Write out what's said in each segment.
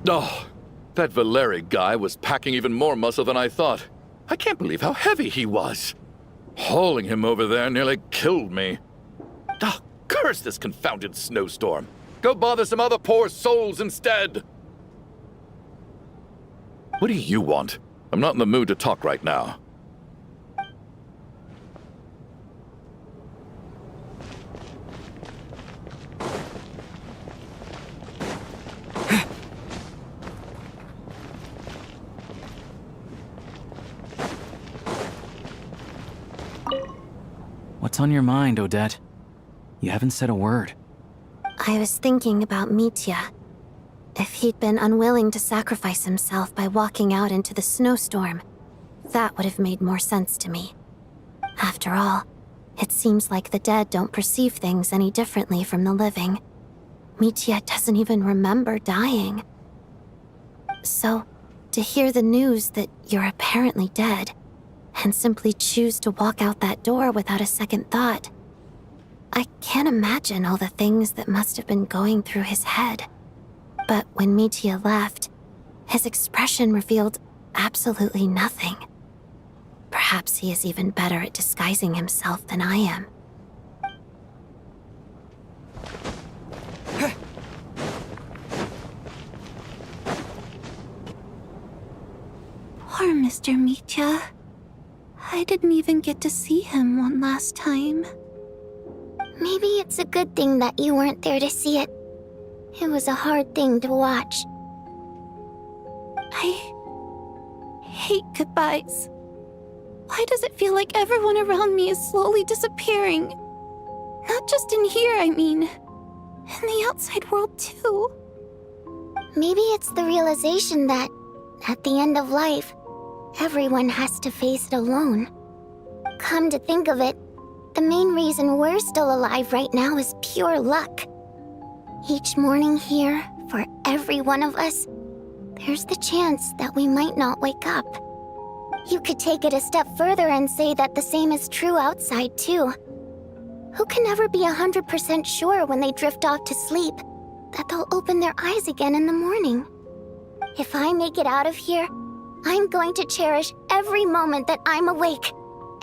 Oh, that Valeri guy was packing even more muscle than I thought. I can't believe how heavy he was. Hauling him over there nearly killed me. Ah, curse this confounded snowstorm. Go bother some other poor souls instead. What do you want? I'm not in the mood to talk right now. What's on your mind, Odette? You haven't said a word. I was thinking about Mitya. If he'd been unwilling to sacrifice himself by walking out into the snowstorm, that would have made more sense to me. After all, it seems like the dead don't perceive things any differently from the living. Mitya doesn't even remember dying. So, to hear the news that you're apparently dead, and simply choose to walk out that door without a second thought, I can't imagine all the things that must have been going through his head. But when Mitya left, his expression revealed absolutely nothing. Perhaps he is even better at disguising himself than I am. Poor Mr. Mitya. I didn't even get to see him one last time. Maybe it's a good thing that you weren't there to see it. It was a hard thing to watch. I hate goodbyes. Why does it feel like everyone around me is slowly disappearing? Not just in here, I mean. In the outside world, too. Maybe it's the realization that, at the end of life, everyone has to face it alone. Come to think of it, the main reason we're still alive right now is pure luck. Each morning here, for every one of us, there's the chance that we might not wake up. You could take it a step further and say that the same is true outside, too. Who can ever be 100% sure when they drift off to sleep that they'll open their eyes again in the morning? If I make it out of here, I'm going to cherish every moment that I'm awake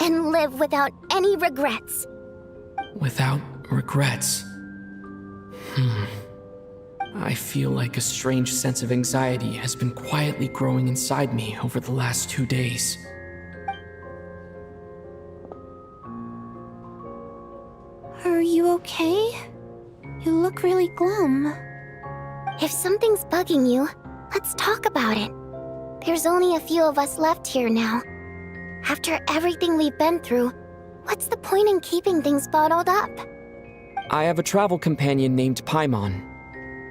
and live without any regrets. Without regrets? I feel like a strange sense of anxiety has been quietly growing inside me over the last 2 days. Are you okay? You look really glum. If something's bugging you, let's talk about it. There's only a few of us left here now. After everything we've been through, what's the point in keeping things bottled up? I have a travel companion named Paimon.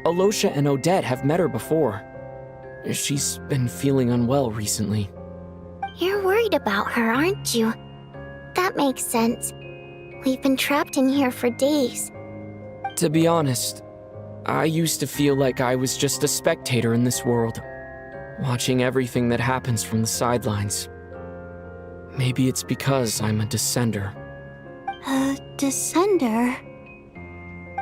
Alosha and Odette have met her before. She's been feeling unwell recently. You're worried about her, aren't you? That makes sense. We've been trapped in here for days. To be honest, I used to feel like I was just a spectator in this world, watching everything that happens from the sidelines. Maybe it's because I'm a descender. A descender?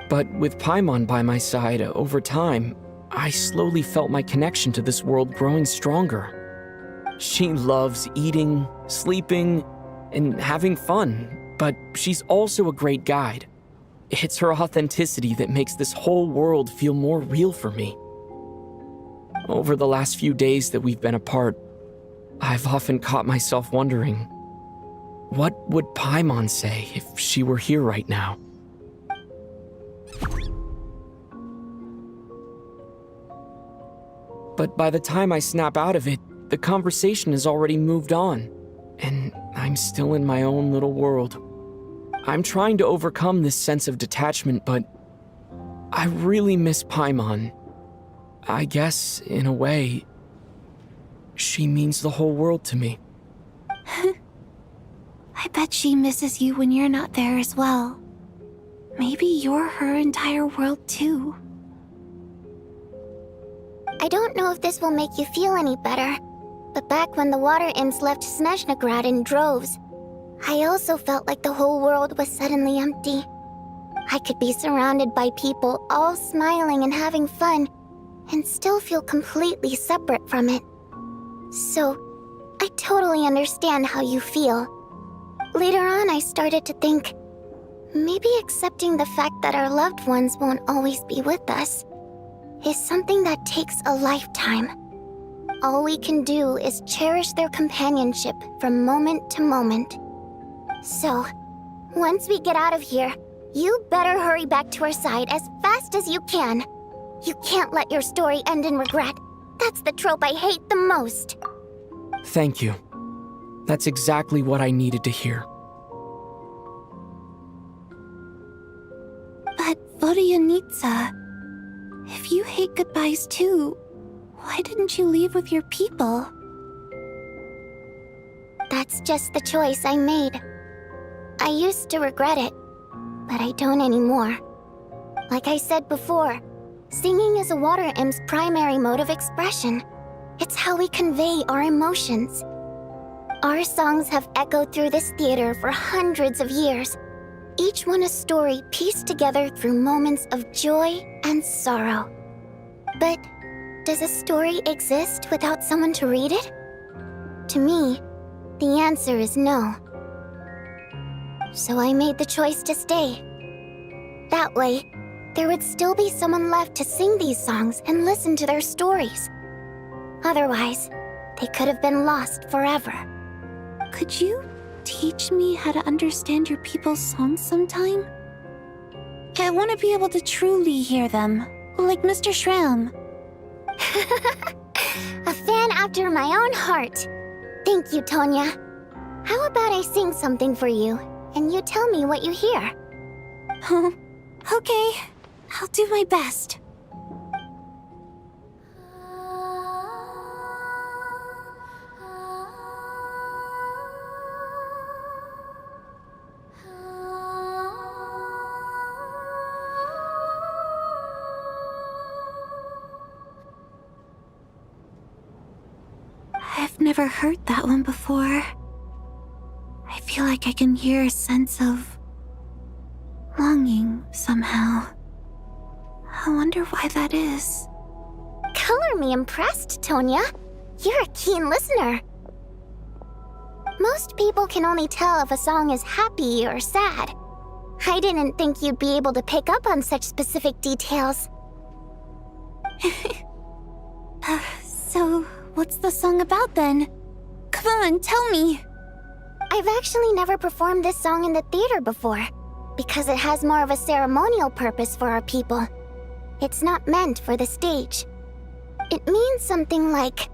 But with Paimon by my side, over time, I slowly felt my connection to this world growing stronger. She loves eating, sleeping, and having fun, but she's also a great guide. It's her authenticity that makes this whole world feel more real for me. Over the last few days that we've been apart, I've often caught myself wondering, what would Paimon say if she were here right now? But by the time I snap out of it, the conversation has already moved on, and I'm still in my own little world. I'm trying to overcome this sense of detachment, but I really miss Paimon. I guess, in a way, she means the whole world to me. I bet she misses you when you're not there as well. Maybe you're her entire world too. I don't know if this will make you feel any better, but back when the water imps left Snezhnograd in droves, I also felt like the whole world was suddenly empty. I could be surrounded by people all smiling and having fun, and still feel completely separate from it. So, I totally understand how you feel. Later on, I started to think, maybe accepting the fact that our loved ones won't always be with us is something that takes a lifetime. All we can do is cherish their companionship from moment to moment. So, once we get out of here, you better hurry back to our side as fast as you can. You can't let your story end in regret. That's the trope I hate the most. Thank you. That's exactly what I needed to hear. But Vodyanitsa, if you hate goodbyes too, why didn't you leave with your people? That's just the choice I made. I used to regret it, but I don't anymore. Like I said before, singing is a water imp's primary mode of expression. It's how we convey our emotions. Our songs have echoed through this theater for hundreds of years, each one a story pieced together through moments of joy and sorrow. But does a story exist without someone to read it? To me, the answer is no. So I made the choice to stay. That way, there would still be someone left to sing these songs and listen to their stories. Otherwise, they could have been lost forever. Could you teach me how to understand your people's songs sometime? I want to be able to truly hear them, like Mr. Shram. A fan after my own heart. Thank you, Tonya. How about I sing something for you, and you tell me what you hear? Okay, I'll do my best. I've never heard that one before. I feel like I can hear a sense of longing somehow. I wonder why that is. Color me impressed, Tonya. You're a keen listener. Most people can only tell if a song is happy or sad. I didn't think you'd be able to pick up on such specific details. So, what's the song about then? Come on, tell me! I've actually never performed this song in the theater before, because it has more of a ceremonial purpose for our people. It's not meant for the stage. It means something like,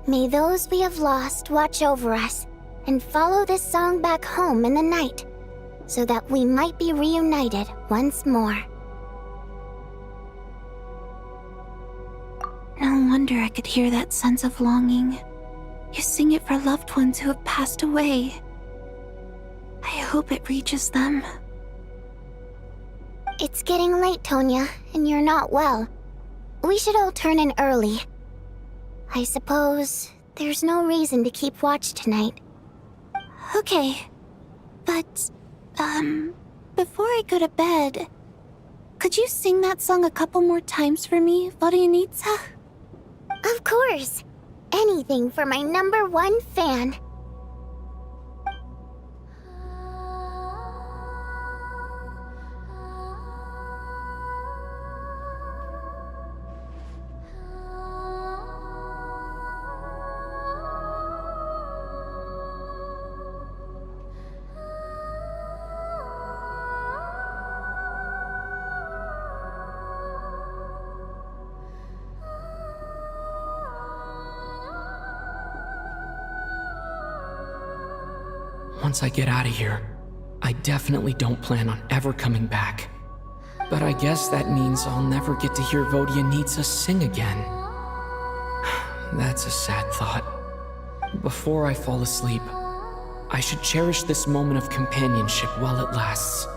"May those we have lost watch over us, and follow this song back home in the night, so that we might be reunited once more." No wonder I could hear that sense of longing. You sing it for loved ones who have passed away. I hope it reaches them. It's getting late, Tonya, and you're not well. We should all turn in early. I suppose there's no reason to keep watch tonight. Okay. But, before I go to bed, could you sing that song a couple more times for me, Vodyanitsa? Of course. Anything for my #1 fan. Once I get out of here, I definitely don't plan on ever coming back. But I guess that means I'll never get to hear Vodyanitsa sing again. That's a sad thought. Before I fall asleep, I should cherish this moment of companionship while it lasts.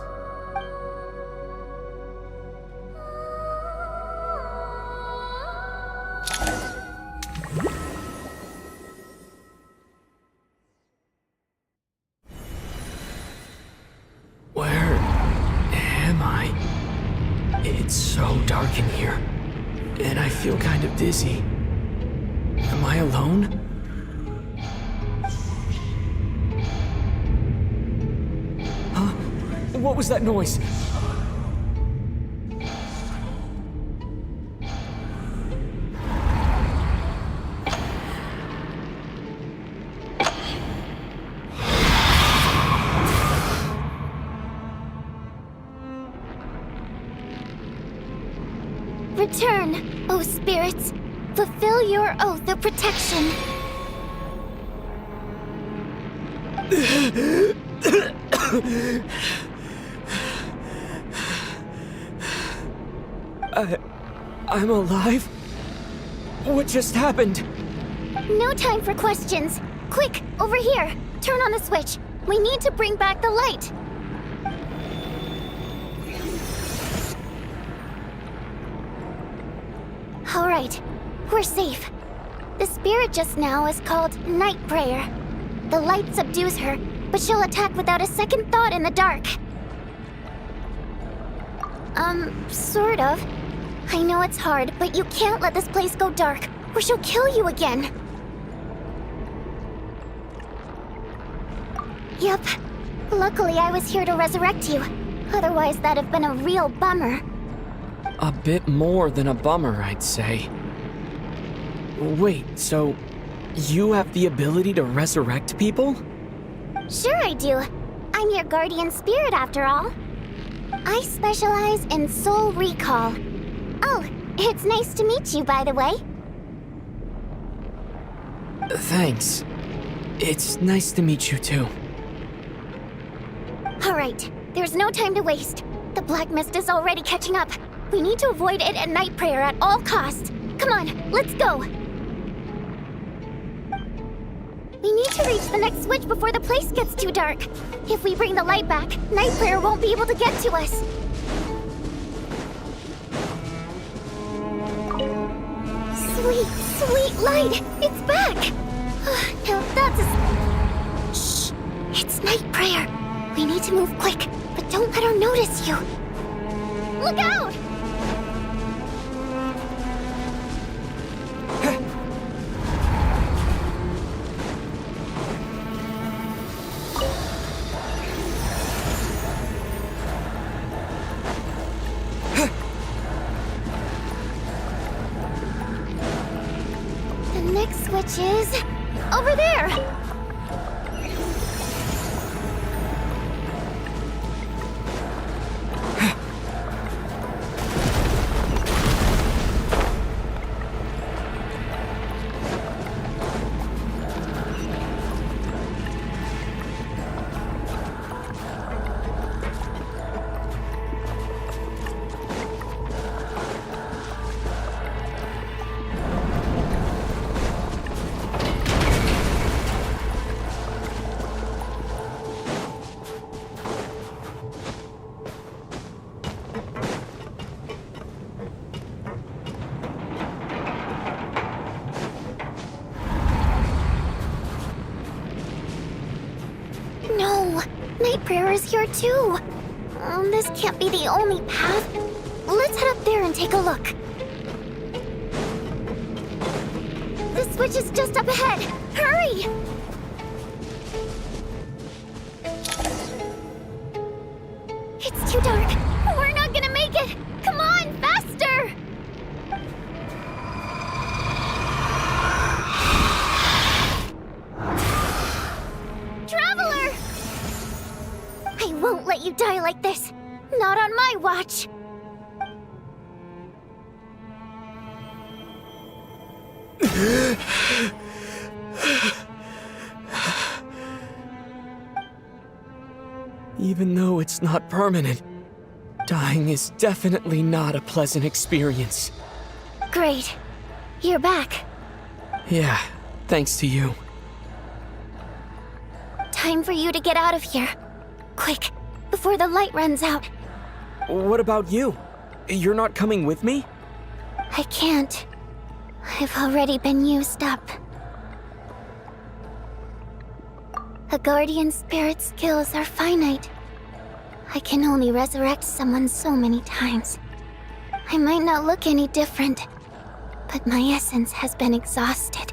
Where am I? It's so dark in here. and I feel kind of dizzy. Am I alone? Huh? What was that noise? Return, O spirits. Fulfill your oath of protection. I'm alive? What just happened? No time for questions. Quick, over here. Turn on the switch. We need to bring back the light. All right, we're safe. The spirit just now is called Night Prayer. The light subdues her, but she'll attack without a second thought in the dark. Sort of. I know it's hard, but you can't let this place go dark, or she'll kill you again. Yep. Luckily, I was here to resurrect you. Otherwise, that'd have been a real bummer. A bit more than a bummer, I'd say. Wait, so you have the ability to resurrect people? Sure I do. I'm your guardian spirit after all. I specialize in soul recall. Oh, it's nice to meet you, by the way. Thanks. It's nice to meet you too. All right, there's no time to waste. The black mist is already catching up. We need to avoid it and Night Prayer at all costs. Come on, let's go. We need to reach the next switch before the place gets too dark. If we bring the light back, Night Prayer won't be able to get to us. Sweet, sweet light! It's back! Now that's a... Shh! It's Night Prayer. We need to move quick, but don't let her notice you. Look out! The next switch is... over there! No! Night Prayer is here too! This can't be the only path. Let's head up there and take a look. The switch is just up ahead! Hurry! It's too dark! We're not gonna make it! Come on, faster! Traveler! I won't let you die like this. Not on my watch. Even though it's not permanent, dying is definitely not a pleasant experience. Great. You're back. Yeah, thanks to you. Time for you to get out of here. Quick, before the light runs out. What about you? You're not coming with me? I can't. I've already been used up. A guardian spirit's skills are finite. I can only resurrect someone so many times. I might not look any different, but my essence has been exhausted.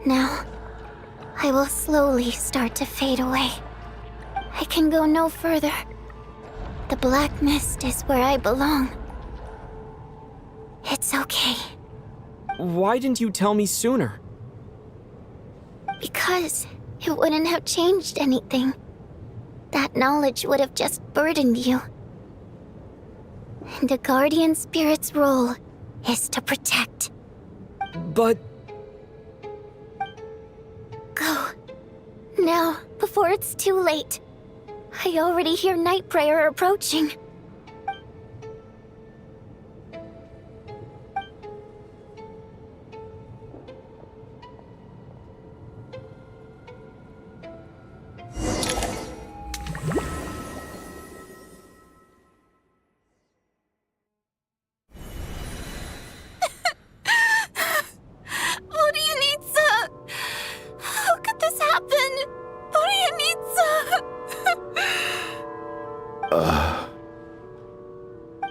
Now, I will slowly start to fade away. I can go no further. The black mist is where I belong. It's okay. Why didn't you tell me sooner? Because it wouldn't have changed anything. That knowledge would have just burdened you. And a guardian spirit's role is to protect. But... Go. Now, before it's too late. I already hear Night Prayer approaching.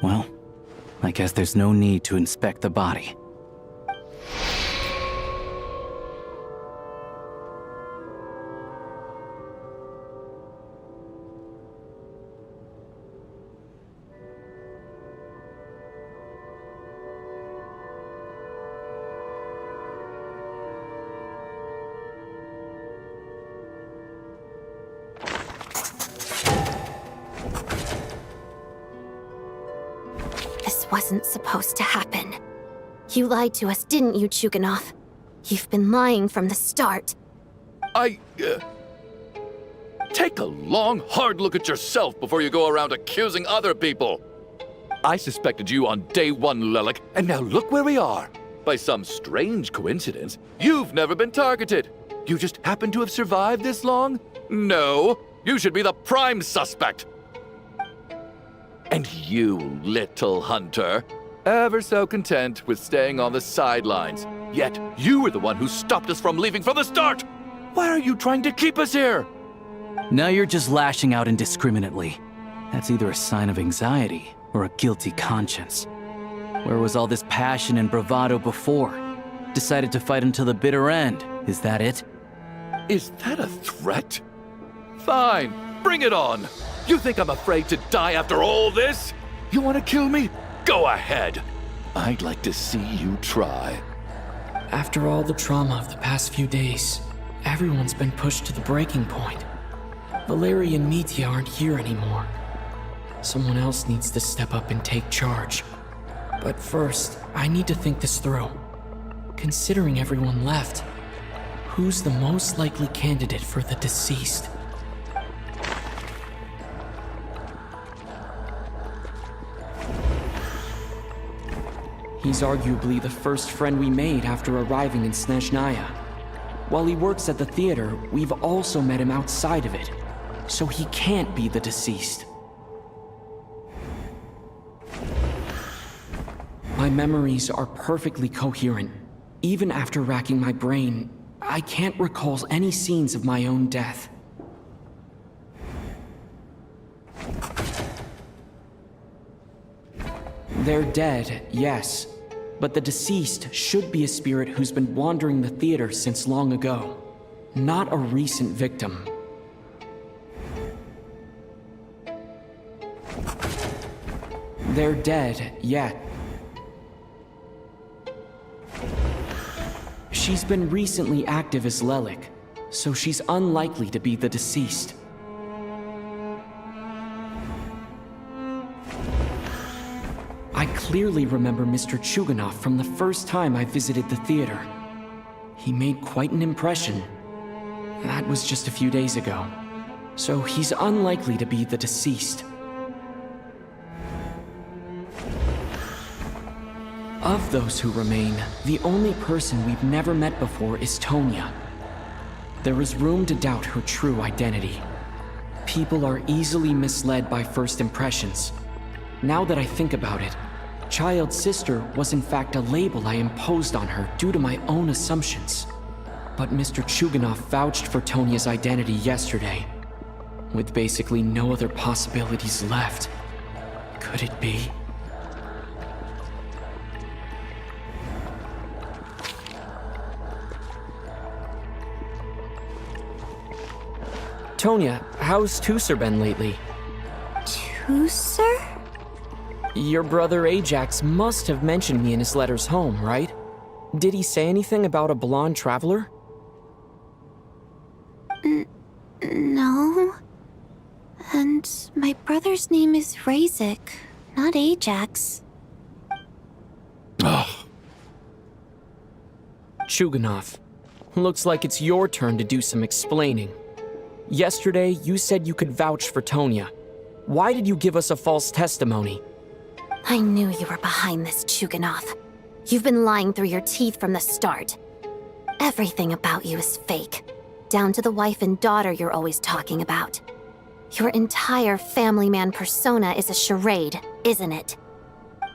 Well, I guess there's no need to inspect the body. Wasn't supposed to happen. You lied to us, didn't you, Chuganov? You've been lying from the start. Take a long, hard look at yourself before you go around accusing other people. I suspected you on day one, Lelik, and now look where we are. By some strange coincidence, you've never been targeted. You just happen to have survived this long? No, you should be the prime suspect. And you, little hunter, ever so content with staying on the sidelines. Yet, you were the one who stopped us from leaving from the start! Why are you trying to keep us here? Now you're just lashing out indiscriminately. That's either a sign of anxiety or a guilty conscience. Where was all this passion and bravado before? Decided to fight until the bitter end. Is that it? Is that a threat? Fine, bring it on! You think I'm afraid to die after all this? You want to kill me? Go ahead. I'd like to see you try. After all the trauma of the past few days, everyone's been pushed to the breaking point. Valeria and Mitya aren't here anymore. Someone else needs to step up and take charge. But first, I need to think this through. Considering everyone left, who's the most likely candidate for the deceased? He's arguably the first friend we made after arriving in Snezhnaya. While he works at the theater, we've also met him outside of it, so he can't be the deceased. My memories are perfectly coherent. Even after racking my brain, I can't recall any scenes of my own death. They're dead, yes, but the deceased should be a spirit who's been wandering the theater since long ago, not a recent victim. They're dead, yet. She's been recently active as Lelik, so she's unlikely to be the deceased. I clearly remember Mr. Chuganov from the first time I visited the theater. He made quite an impression. That was just a few days ago, so he's unlikely to be the deceased. Of those who remain, the only person we've never met before is Tonya. There is room to doubt her true identity. People are easily misled by first impressions. Now that I think about it, Child's sister was in fact a label I imposed on her due to my own assumptions. But Mr. Chuganov vouched for Tonya's identity yesterday, with basically no other possibilities left. Could it be? Tonya, how's Tusser been lately? Tusser? Your brother Ajax must have mentioned me in his letters home, right? Did he say anything about a blonde traveler? No. And my brother's name is Razik, not Ajax. Ugh. Chuganov, looks like it's your turn to do some explaining. Yesterday, you said you could vouch for Tonya. Why did you give us a false testimony? I knew you were behind this, Chuganov. You've been lying through your teeth from the start. Everything about you is fake, down to the wife and daughter you're always talking about. Your entire family man persona is a charade, isn't it?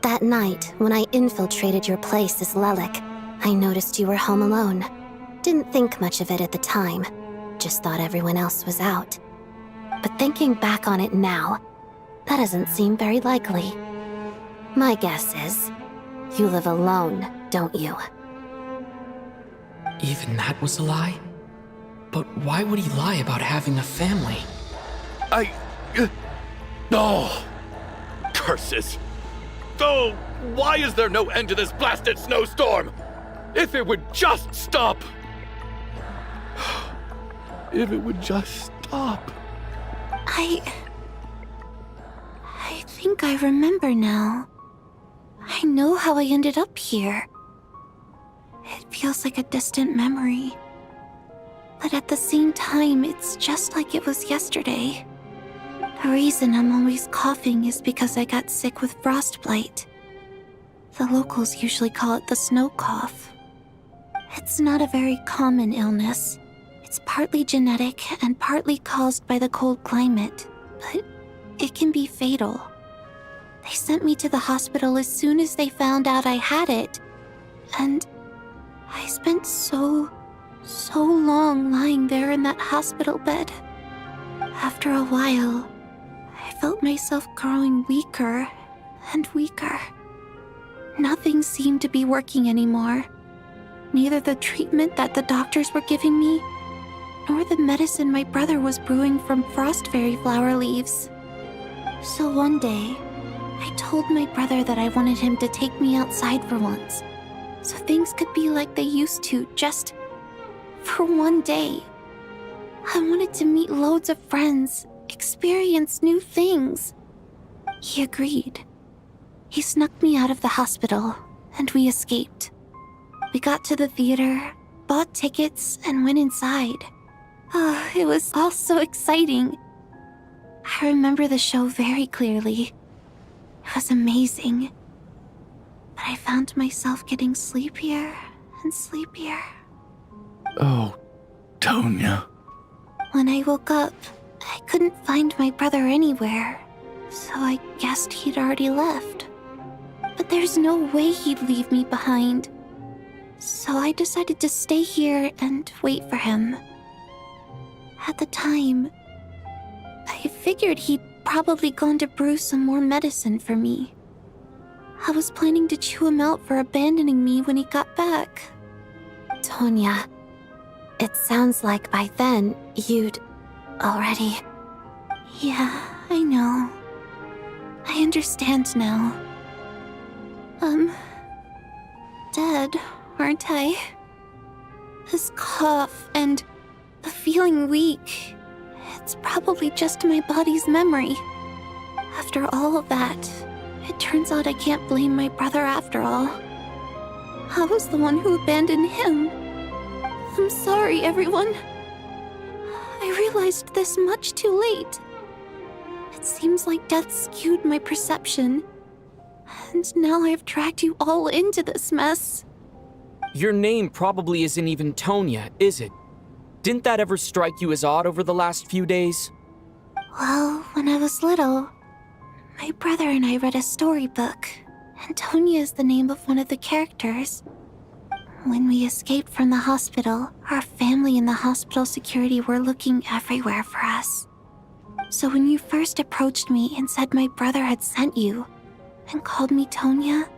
That night, when I infiltrated your place as Lelik, I noticed you were home alone. Didn't think much of it at the time, just thought everyone else was out. But thinking back on it now, that doesn't seem very likely. My guess is, you live alone, don't you? Even that was a lie? But why would he lie about having a family? Oh! Curses! Oh, why is there no end to this blasted snowstorm? If it would just stop! If it would just stop. I think I remember now. I know how I ended up here. It feels like a distant memory. But at the same time, it's just like it was yesterday. The reason I'm always coughing is because I got sick with frostbite. The locals usually call it the snow cough. It's not a very common illness. It's partly genetic and partly caused by the cold climate, but it can be fatal. They sent me to the hospital as soon as they found out I had it, and I spent so long lying there in that hospital bed. After a while, I felt myself growing weaker and weaker. Nothing seemed to be working anymore. Neither the treatment that the doctors were giving me, nor the medicine my brother was brewing from frost fairy flower leaves. So one day, I told my brother that I wanted him to take me outside for once, so things could be like they used to, just for one day. I wanted to meet loads of friends, experience new things. He agreed. He snuck me out of the hospital, and we escaped. We got to the theater, bought tickets, and went inside. Oh, it was all so exciting. I remember the show very clearly. It was amazing. But I found myself getting sleepier and sleepier. Oh, Tonya. When I woke up, I couldn't find my brother anywhere, so I guessed he'd already left. But there's no way he'd leave me behind. So I decided to stay here and wait for him. At the time, I figured he'd probably gone to brew some more medicine for me. I was planning to chew him out for abandoning me when he got back. Tonya, it sounds like by then you'd already... Yeah, I know. I understand now. Dead, aren't I? This cough and the feeling weak, it's probably just my body's memory. After all of that, it turns out I can't blame my brother after all. I was the one who abandoned him. I'm sorry, everyone. I realized this much too late. It seems like death skewed my perception. And now I've dragged you all into this mess. Your name probably isn't even Tonya, is it? Didn't that ever strike you as odd over the last few days? Well, when I was little, my brother and I read a storybook, and Tonya is the name of one of the characters. When we escaped from the hospital, our family and the hospital security were looking everywhere for us. So when you first approached me and said my brother had sent you, and called me Tonya,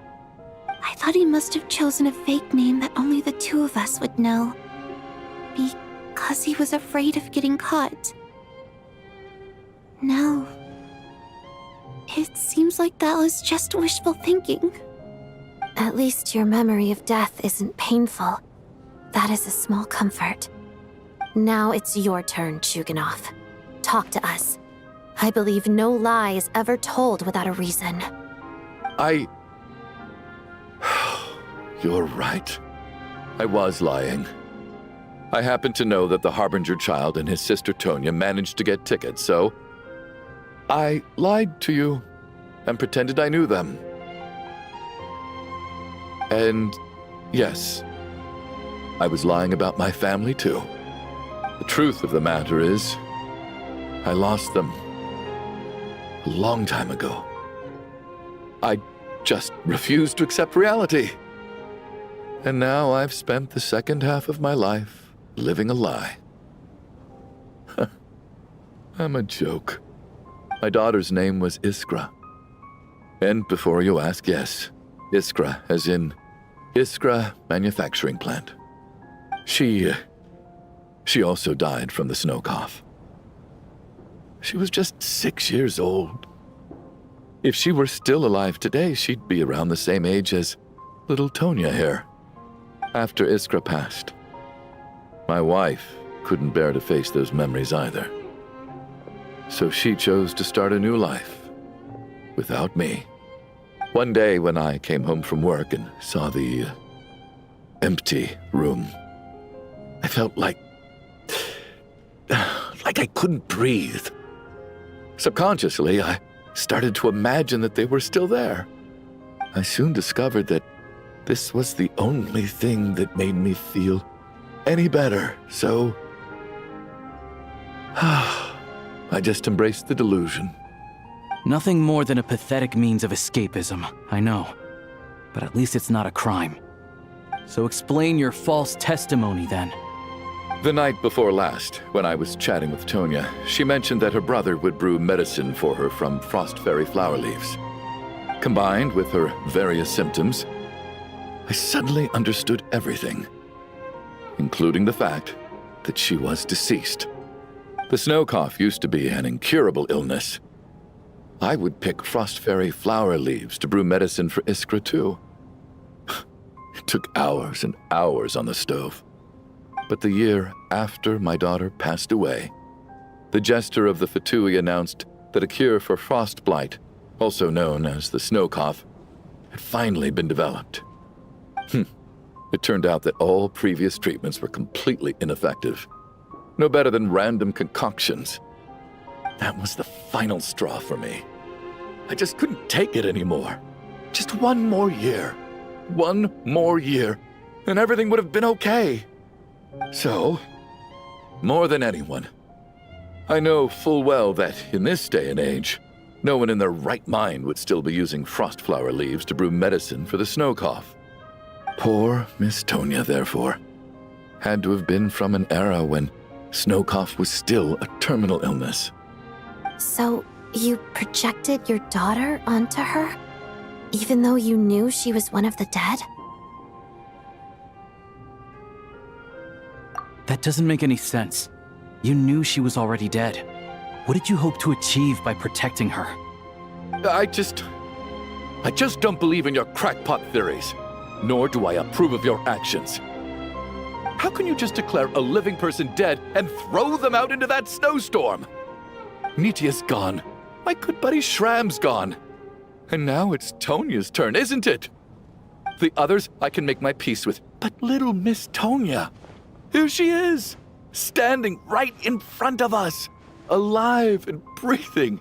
I thought he must have chosen a fake name that only the two of us would know. Because he was afraid of getting caught. No. It seems like that was just wishful thinking. At least your memory of death isn't painful. That is a small comfort. Now it's your turn, Chuganov. Talk to us. I believe no lie is ever told without a reason. You're right. I was lying. I happened to know that the Harbinger child and his sister Tonya managed to get tickets, so I lied to you and pretended I knew them. And yes, I was lying about my family too. The truth of the matter is, I lost them a long time ago. I just refused to accept reality. And now I've spent the second half of my life living a lie. I'm a joke. My daughter's name was Iskra. And before you ask, yes, Iskra, as in Iskra Manufacturing Plant. She also died from the snow cough. She was just 6 years old. If she were still alive today, she'd be around the same age as little Tonya here. After Iskra passed, my wife couldn't bear to face those memories either. So she chose to start a new life without me. One day when I came home from work and saw the empty room, I felt like I couldn't breathe. Subconsciously, I started to imagine that they were still there. I soon discovered that this was the only thing that made me feel any better, so I just embraced the delusion. Nothing more than a pathetic means of escapism, I know. But at least it's not a crime. So explain your false testimony then. The night before last, when I was chatting with Tonya, she mentioned that her brother would brew medicine for her from frost fairy flower leaves. Combined with her various symptoms, I suddenly understood everything, including the fact that she was deceased. The snow cough used to be an incurable illness. I would pick frost fairy flower leaves to brew medicine for Iskra too. It took hours and hours on the stove. But the year after my daughter passed away, the jester of the Fatui announced that a cure for frost blight, also known as the snow cough, had finally been developed. It turned out that all previous treatments were completely ineffective. No better than random concoctions. That was the final straw for me. I just couldn't take it anymore. Just one more year. One more year, and everything would have been okay. So, more than anyone, I know full well that in this day and age, no one in their right mind would still be using frost flower leaves to brew medicine for the snow cough. Poor Miss Tonya, therefore, had to have been from an era when snow cough was still a terminal illness. So, you projected your daughter onto her? Even though you knew she was one of the dead? That doesn't make any sense. You knew she was already dead. What did you hope to achieve by protecting her? I just don't believe in your crackpot theories, nor do I approve of your actions. How can you just declare a living person dead and throw them out into that snowstorm? Nitya's gone. My good buddy Shram's gone. And now it's Tonya's turn, isn't it? The others I can make my peace with, but little Miss Tonya, here she is, standing right in front of us, alive and breathing,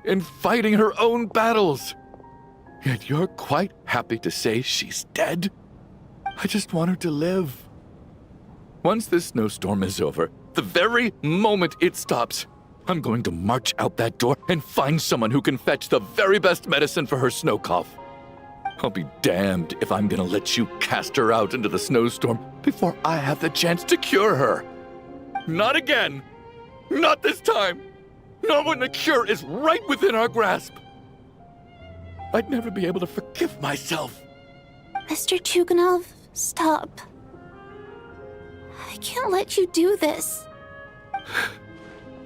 and fighting her own battles. Yet you're quite happy to say she's dead? I just want her to live. Once this snowstorm is over, the very moment it stops, I'm going to march out that door and find someone who can fetch the very best medicine for her snow cough. I'll be damned if I'm gonna let you cast her out into the snowstorm before I have the chance to cure her. Not again. Not this time. Not when the cure is right within our grasp. I'd never be able to forgive myself. Mr. Chuganov, stop. I can't let you do this.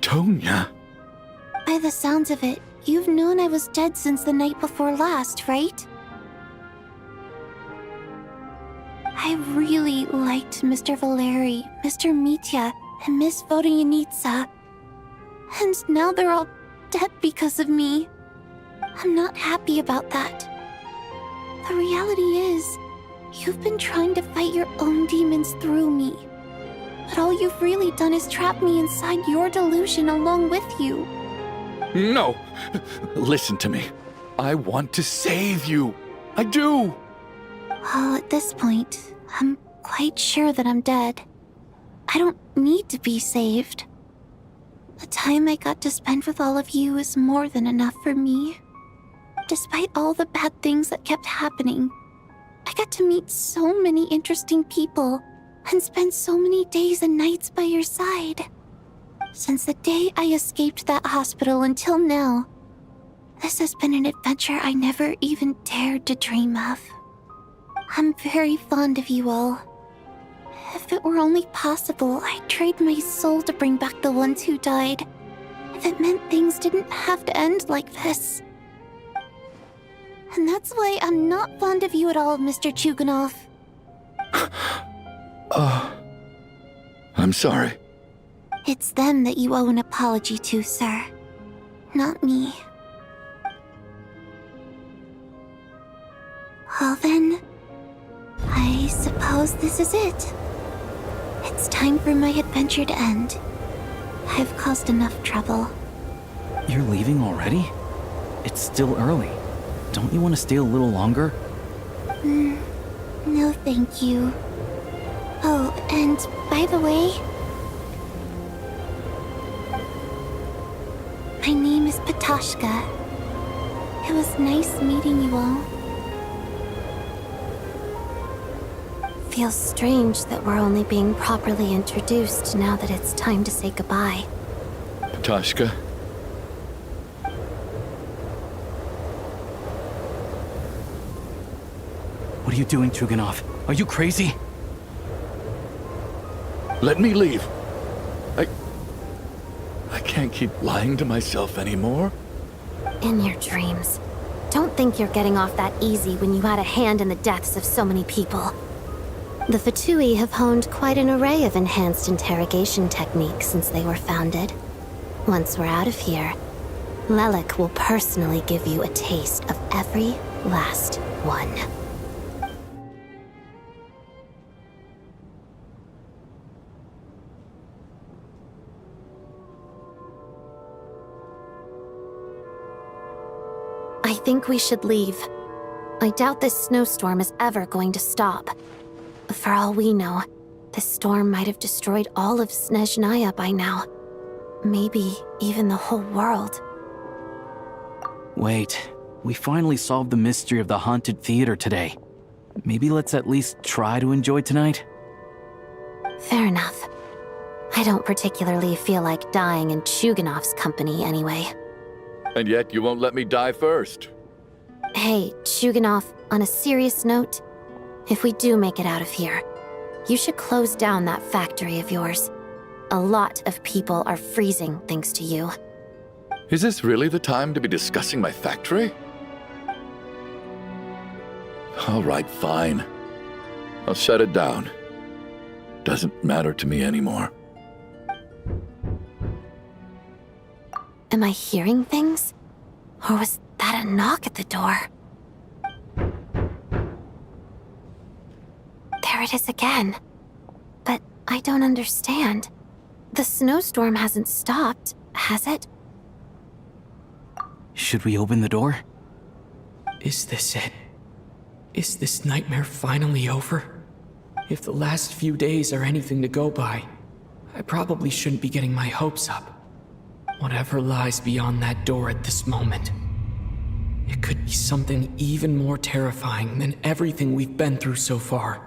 Tonya. By the sounds of it, you've known I was dead since the night before last, right? I really liked Mr. Valeri, Mr. Mitya, and Miss Vodyanitsa. And now they're all dead because of me. I'm not happy about that. The reality is, you've been trying to fight your own demons through me. But all you've really done is trap me inside your delusion along with you. No! Listen to me. I want to save you. I do! Well, at this point, I'm quite sure that I'm dead. I don't need to be saved. The time I got to spend with all of you is more than enough for me. Despite all the bad things that kept happening, I got to meet so many interesting people and spend so many days and nights by your side. Since the day I escaped that hospital until now, this has been an adventure I never even dared to dream of. I'm very fond of you all. If it were only possible, I'd trade my soul to bring back the ones who died. If it meant things didn't have to end like this. And that's why I'm not fond of you at all, Mr. Chuganov. I'm sorry. It's them that you owe an apology to, sir. Not me. Well then, I suppose this is it. It's time for my adventure to end. I've caused enough trouble. You're leaving already? It's still early. Don't you want to stay a little longer? No thank you. Oh, and by the way, my name is Patoshka. It was nice meeting you all. Feels strange that we're only being properly introduced now that it's time to say goodbye. Patoshka? What are you doing, Chuganov? Are you crazy? Let me leave. I can't keep lying to myself anymore. In your dreams. Don't think you're getting off that easy when you had a hand in the deaths of so many people. The Fatui have honed quite an array of enhanced interrogation techniques since they were founded. Once we're out of here, Lelik will personally give you a taste of every last one. I think we should leave. I doubt this snowstorm is ever going to stop. For all we know, this storm might have destroyed all of Snezhnaya by now. Maybe even the whole world. Wait, we finally solved the mystery of the haunted theater today. Maybe let's at least try to enjoy tonight? Fair enough. I don't particularly feel like dying in Chuganov's company anyway. And yet you won't let me die first. Hey, Chuganov, on a serious note, if we do make it out of here, you should close down that factory of yours. A lot of people are freezing thanks to you. Is this really the time to be discussing my factory? All right, fine. I'll shut it down. Doesn't matter to me anymore. Am I hearing things? Or was that a knock at the door? There it is again. But I don't understand. The snowstorm hasn't stopped, has it? Should we open the door? Is this it? Is this nightmare finally over? If the last few days are anything to go by, I probably shouldn't be getting my hopes up. Whatever lies beyond that door at this moment, it could be something even more terrifying than everything we've been through so far.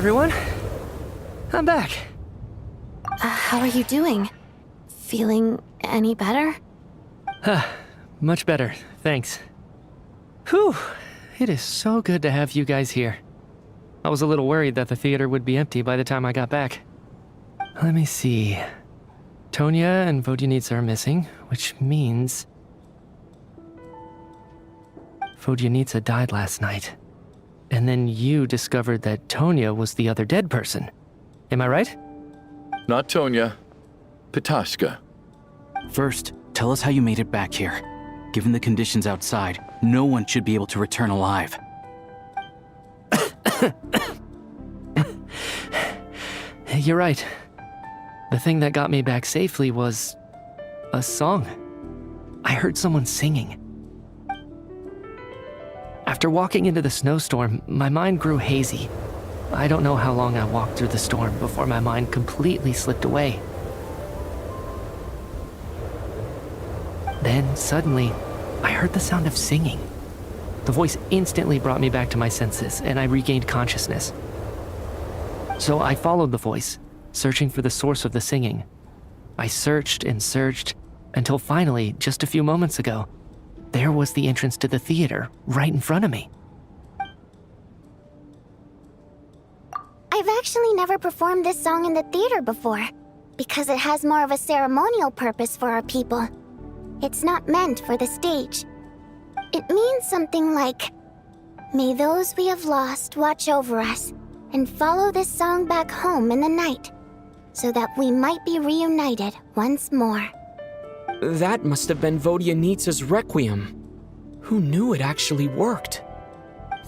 everyone. I'm back. How are you doing? Feeling any better? Much better, thanks. Whew, it is so good to have you guys here. I was a little worried that the theater would be empty by the time I got back. Let me see. Tonya and Vodyanitsa are missing, which means... Vodyanitsa died last night. And then you discovered that Tonya was the other dead person. Am I right? Not Tonya. Pitashka. First, tell us how you made it back here. Given the conditions outside, no one should be able to return alive. You're right. The thing that got me back safely was... a song. I heard someone singing. After walking into the snowstorm, my mind grew hazy. I don't know how long I walked through the storm before my mind completely slipped away. Then, suddenly, I heard the sound of singing. The voice instantly brought me back to my senses, and I regained consciousness. So I followed the voice, searching for the source of the singing. I searched and searched, until finally, just a few moments ago, there was the entrance to the theater, right in front of me. I've actually never performed this song in the theater before, because it has more of a ceremonial purpose for our people. It's not meant for the stage. It means something like, "May those we have lost watch over us, and follow this song back home in the night, so that we might be reunited once more." That must have been Vodyanitsa's Requiem. Who knew it actually worked?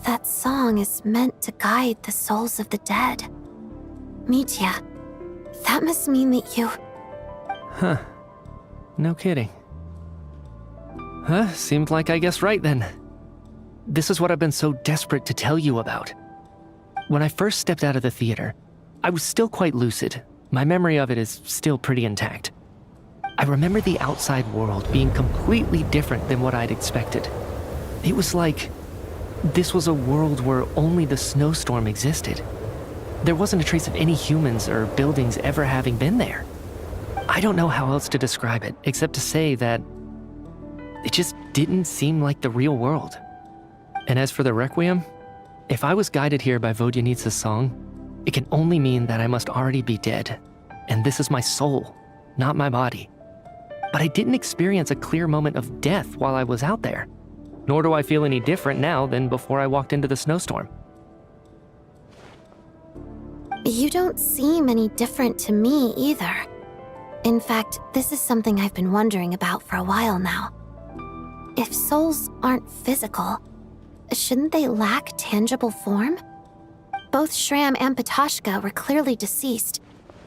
That song is meant to guide the souls of the dead. Mitya, that must mean that you... Huh. No kidding. Huh, seemed like I guessed right then. This is what I've been so desperate to tell you about. When I first stepped out of the theater, I was still quite lucid. My memory of it is still pretty intact. I remember the outside world being completely different than what I'd expected. It was like this was a world where only the snowstorm existed. There wasn't a trace of any humans or buildings ever having been there. I don't know how else to describe it, except to say that it just didn't seem like the real world. And as for the Requiem, if I was guided here by Vodyanitsa's song, it can only mean that I must already be dead. And this is my soul, not my body. But I didn't experience a clear moment of death while I was out there. Nor do I feel any different now than before I walked into the snowstorm. You don't seem any different to me either. In fact, this is something I've been wondering about for a while now. If souls aren't physical, shouldn't they lack tangible form? Both Shram and Pitashka were clearly deceased,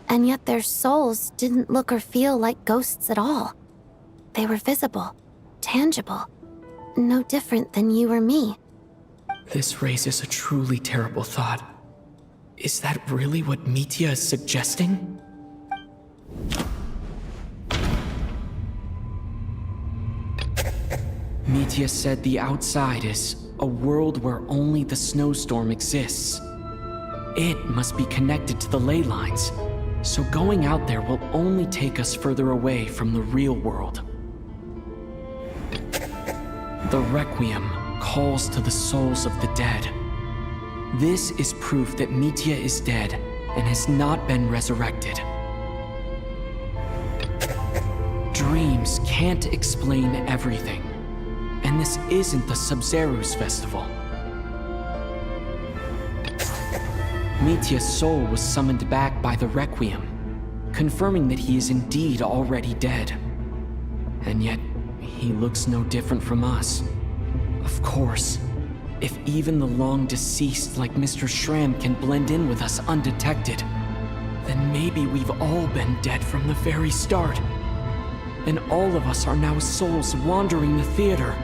and yet their souls didn't look or feel like ghosts at all. They were visible, tangible, no different than you or me. This raises a truly terrible thought. Is that really what Mitya is suggesting? Mitya said the outside is a world where only the snowstorm exists. It must be connected to the ley lines, so going out there will only take us further away from the real world. The Requiem calls to the souls of the dead. This is proof that Mitya is dead and has not been resurrected. Dreams can't explain everything, and this isn't the Sub-Zeru's festival. Mitya's soul was summoned back by the Requiem, confirming that he is indeed already dead. And yet, he looks no different from us. Of course, if even the long-deceased like Mr. Shram can blend in with us undetected, then maybe we've all been dead from the very start. And all of us are now souls wandering the theater.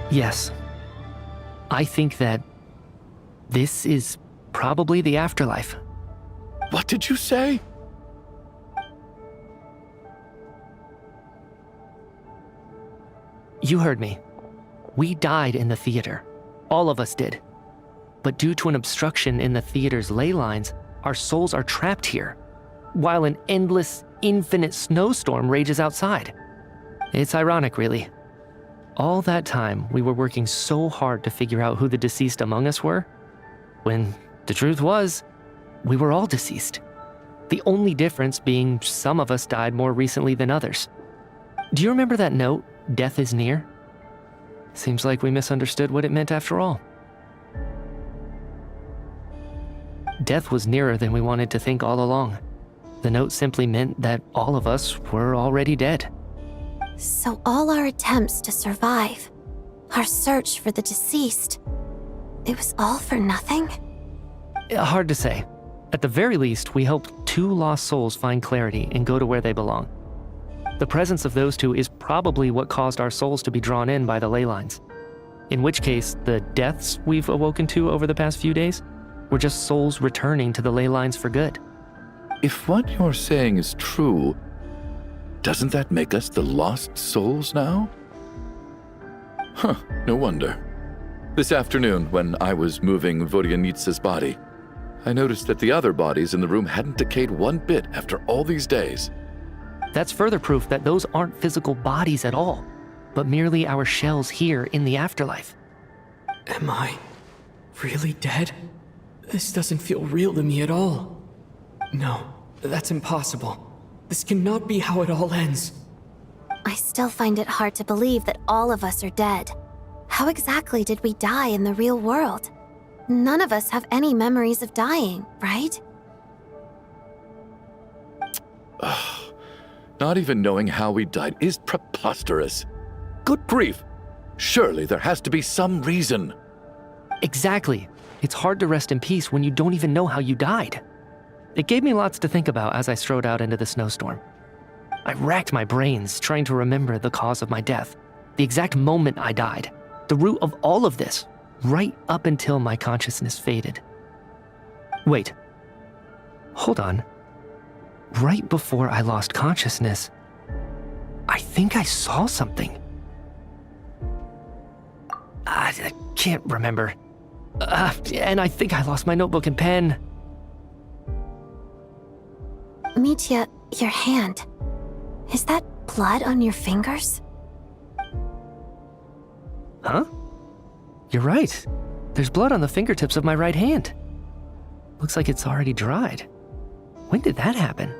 Yes. I think that this is probably the afterlife. What did you say? You heard me. We died in the theater. All of us did. But due to an obstruction in the theater's ley lines, our souls are trapped here, while an endless, infinite snowstorm rages outside. It's ironic, really. All that time, we were working so hard to figure out who the deceased among us were, when the truth was, we were all deceased. The only difference being some of us died more recently than others. Do you remember that note, "Death is near"? Seems like we misunderstood what it meant after all. Death was nearer than we wanted to think all along. The note simply meant that all of us were already dead. So all our attempts to survive, our search for the deceased, it was all for nothing? Hard to say. At the very least, we helped 2 lost souls find clarity and go to where they belong. The presence of those 2 is probably what caused our souls to be drawn in by the ley lines. In which case, the deaths we've awoken to over the past few days were just souls returning to the ley lines for good. If what you're saying is true, doesn't that make us the lost souls now? Huh, no wonder. This afternoon, when I was moving Vodyanitsa's body, I noticed that the other bodies in the room hadn't decayed one bit after all these days. That's further proof that those aren't physical bodies at all, but merely our shells here in the afterlife. Am I really dead? This doesn't feel real to me at all. No, that's impossible. This cannot be how it all ends. I still find it hard to believe that all of us are dead. How exactly did we die in the real world? None of us have any memories of dying, right? Not even knowing how we died is preposterous. Good grief! Surely there has to be some reason. Exactly. It's hard to rest in peace when you don't even know how you died. It gave me lots to think about as I strode out into the snowstorm. I racked my brains trying to remember the cause of my death, the exact moment I died, the root of all of this, right up until my consciousness faded. Wait. Hold on. Right before I lost consciousness, I think I saw something. I can't remember. And I think I lost my notebook and pen. Mitya, your hand. Is that blood on your fingers? Huh? You're right. There's blood on the fingertips of my right hand. Looks like it's already dried. When did that happen?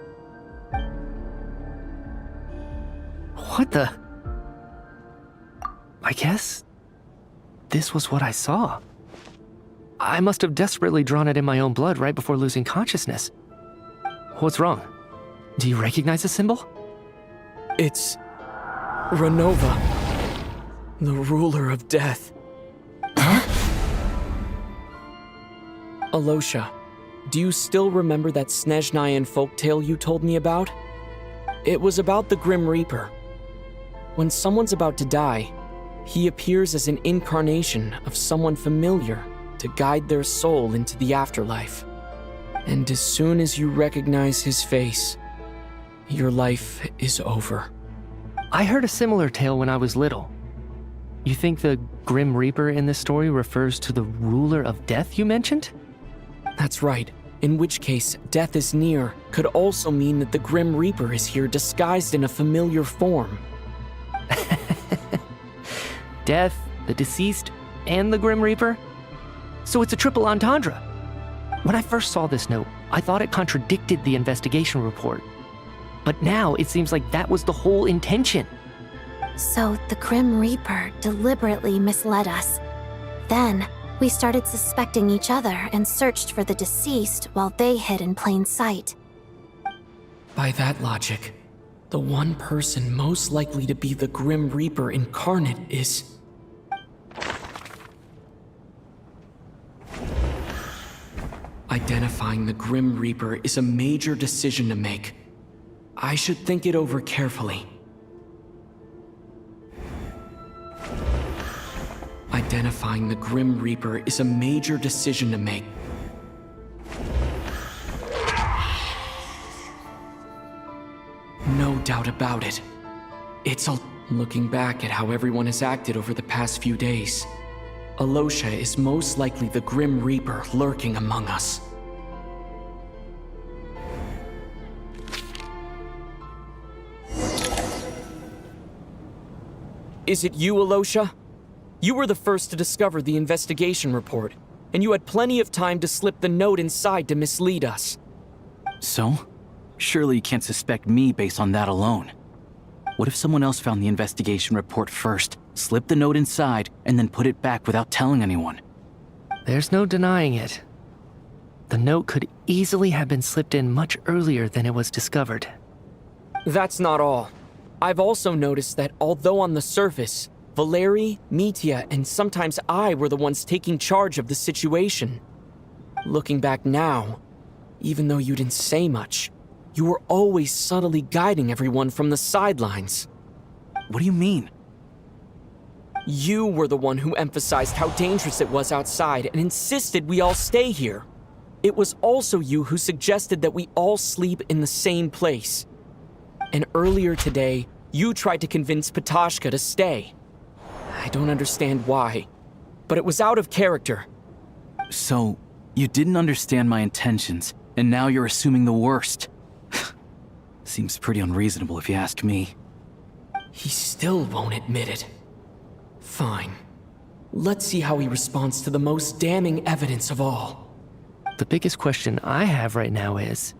What the? I guess this was what I saw. I must have desperately drawn it in my own blood right before losing consciousness. What's wrong? Do you recognize the symbol? It's Renova, the ruler of death. Huh? Alosha, do you still remember that Snezhnayan folktale you told me about? It was about the Grim Reaper. When someone's about to die, he appears as an incarnation of someone familiar to guide their soul into the afterlife. And as soon as you recognize his face, your life is over. I heard a similar tale when I was little. You think the Grim Reaper in this story refers to the ruler of death you mentioned? That's right. In which case, death is near could also mean that the Grim Reaper is here disguised in a familiar form. Death, the deceased, and the Grim Reaper? So it's a triple entendre. When I first saw this note, I thought it contradicted the investigation report. But now it seems like that was the whole intention. So the Grim Reaper deliberately misled us. Then, we started suspecting each other and searched for the deceased while they hid in plain sight. By that logic, the one person most likely to be the Grim Reaper incarnate is... Identifying the Grim Reaper is a major decision to make. I should think it over carefully. Identifying the Grim Reaper is a major decision to make. No doubt about it. It's a... Looking back at how everyone has acted over the past few days, Alosha is most likely the Grim Reaper lurking among us. Is it you, Alosha? You were the first to discover the investigation report, and you had plenty of time to slip the note inside to mislead us. So? Surely you can't suspect me based on that alone. What if someone else found the investigation report first, slipped the note inside, and then put it back without telling anyone? There's no denying it. The note could easily have been slipped in much earlier than it was discovered. That's not all. I've also noticed that although on the surface, Valeri, Mitya, and sometimes I were the ones taking charge of the situation. Looking back now, even though you didn't say much, you were always subtly guiding everyone from the sidelines. What do you mean? You were the one who emphasized how dangerous it was outside and insisted we all stay here. It was also you who suggested that we all sleep in the same place. And earlier today, you tried to convince Patashka to stay. I don't understand why, but it was out of character. So, you didn't understand my intentions, and now you're assuming the worst. Seems pretty unreasonable if you ask me. He still won't admit it. Fine. Let's see how he responds to the most damning evidence of all. The biggest question I have right now is,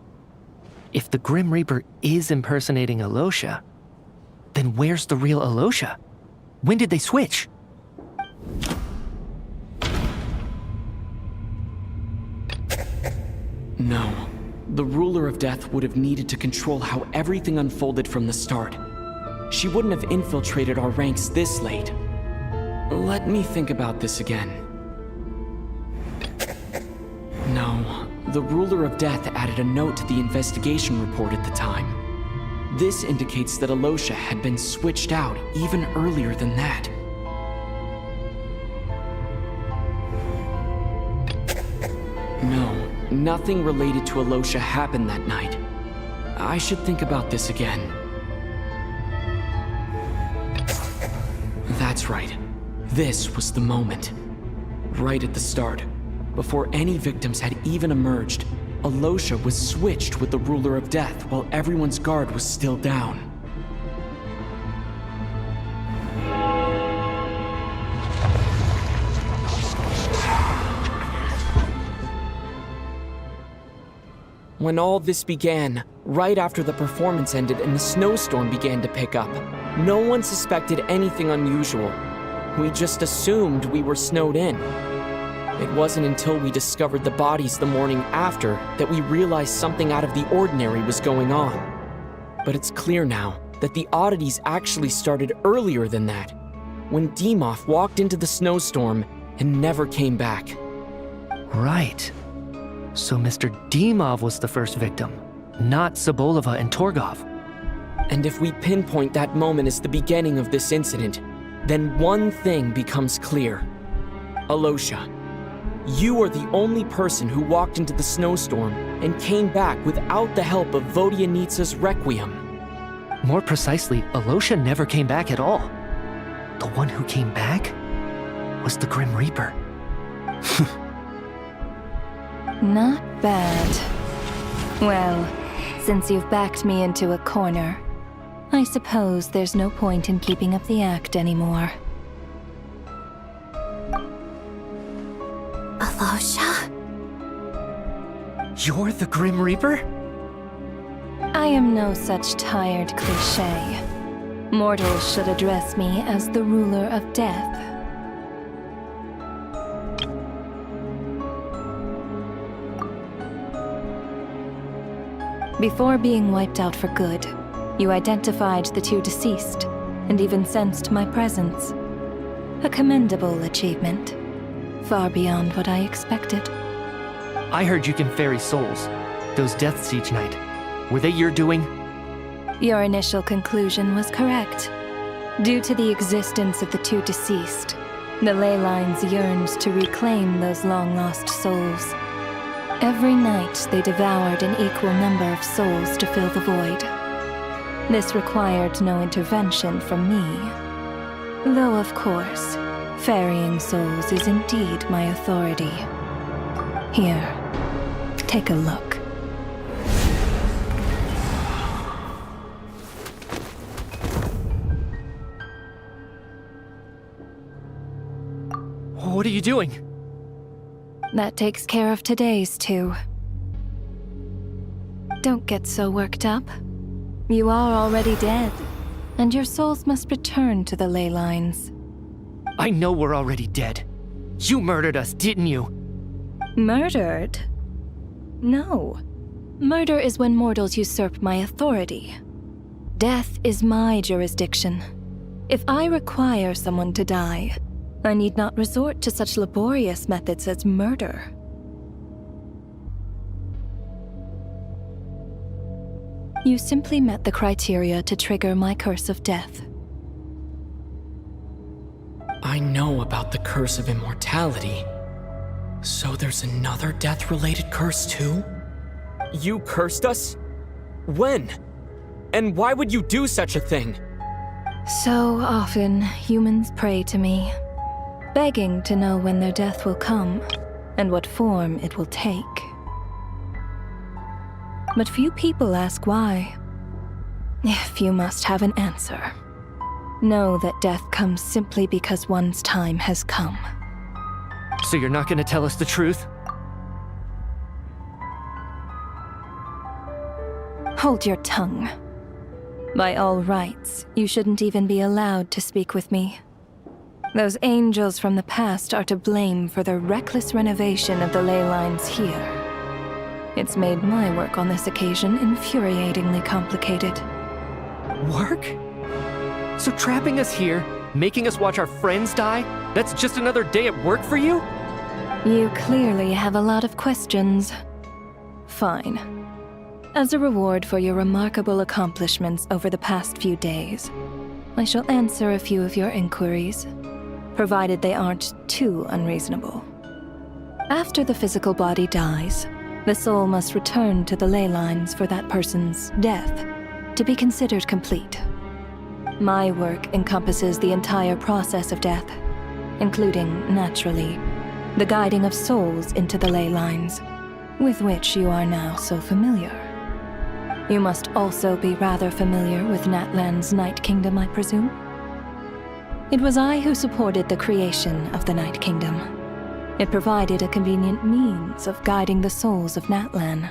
if the Grim Reaper is impersonating Alosha, then where's the real Alosha? When did they switch? No. The Ruler of Death would have needed to control how everything unfolded from the start. She wouldn't have infiltrated our ranks this late. Let me think about this again. No, the Ruler of Death added a note to the investigation report at the time. This indicates that Alosha had been switched out even earlier than that. No, nothing related to Alosha happened that night. I should think about this again. That's right. This was the moment. Right at the start, before any victims had even emerged, Alosha was switched with the Ruler of Death while everyone's guard was still down. When all this began, right after the performance ended and the snowstorm began to pick up, no one suspected anything unusual. We just assumed we were snowed in. It wasn't until we discovered the bodies the morning after that we realized something out of the ordinary was going on. But it's clear now that the oddities actually started earlier than that, when Dimov walked into the snowstorm and never came back. Right. So Mr. Dimov was the first victim, not Sobolova and Torgov. And if we pinpoint that moment as the beginning of this incident, then one thing becomes clear. Alosha, you are the only person who walked into the snowstorm and came back without the help of Vodyanitsa's Requiem. More precisely, Alosha never came back at all. The one who came back was the Grim Reaper. Not bad. Well, since you've backed me into a corner, I suppose there's no point in keeping up the act anymore. Alosha? You're the Grim Reaper? I am no such tired cliché. Mortals should address me as the Ruler of Death. Before being wiped out for good, you identified the two deceased, and even sensed my presence. A commendable achievement, far beyond what I expected. I heard you can ferry souls. Those deaths each night. Were they your doing? Your initial conclusion was correct. Due to the existence of the two deceased, the ley lines yearned to reclaim those long-lost souls. Every night they devoured an equal number of souls to fill the void. This required no intervention from me. Though, of course, ferrying souls is indeed my authority. Here, take a look. What are you doing? That takes care of today's too. Don't get so worked up. You are already dead, and your souls must return to the ley lines. I know we're already dead. You murdered us, didn't you? Murdered? No. Murder is when mortals usurp my authority. Death is my jurisdiction. If I require someone to die, I need not resort to such laborious methods as murder. You simply met the criteria to trigger my curse of death. I know about the curse of immortality. So there's another death-related curse too? You cursed us? When? And why would you do such a thing? So often, humans pray to me, begging to know when their death will come and what form it will take. But few people ask why. If you must have an answer, know that death comes simply because one's time has come. So you're not gonna tell us the truth? Hold your tongue. By all rights, you shouldn't even be allowed to speak with me. Those angels from the past are to blame for the reckless renovation of the ley lines here. It's made my work on this occasion infuriatingly complicated. Work? So trapping us here, making us watch our friends die, that's just another day at work for you? You clearly have a lot of questions. Fine. As a reward for your remarkable accomplishments over the past few days, I shall answer a few of your inquiries, provided they aren't too unreasonable. After the physical body dies, the soul must return to the ley lines for that person's death to be considered complete. My work encompasses the entire process of death, including, naturally, the guiding of souls into the ley lines, with which you are now so familiar. You must also be rather familiar with Natlan's Night Kingdom, I presume? It was I who supported the creation of the Night Kingdom. It provided a convenient means of guiding the souls of Natlan.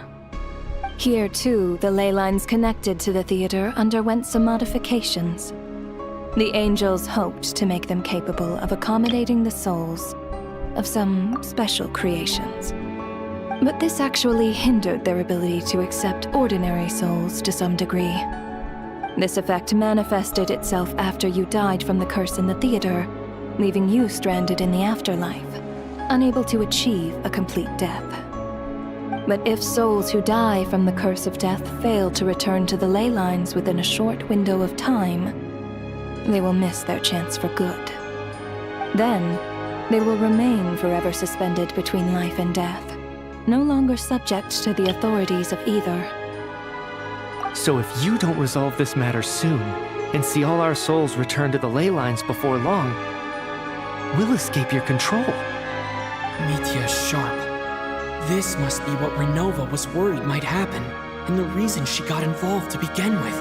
Here, too, the ley lines connected to the theater underwent some modifications. The angels hoped to make them capable of accommodating the souls of some special creations. But this actually hindered their ability to accept ordinary souls to some degree. This effect manifested itself after you died from the curse in the theater, leaving you stranded in the afterlife, unable to achieve a complete death. But if souls who die from the curse of death fail to return to the ley lines within a short window of time, they will miss their chance for good. Then, they will remain forever suspended between life and death, no longer subject to the authorities of either. So if you don't resolve this matter soon, and see all our souls return to the ley lines before long, we'll escape your control. Mitya is sharp. This must be what Renova was worried might happen, and the reason she got involved to begin with.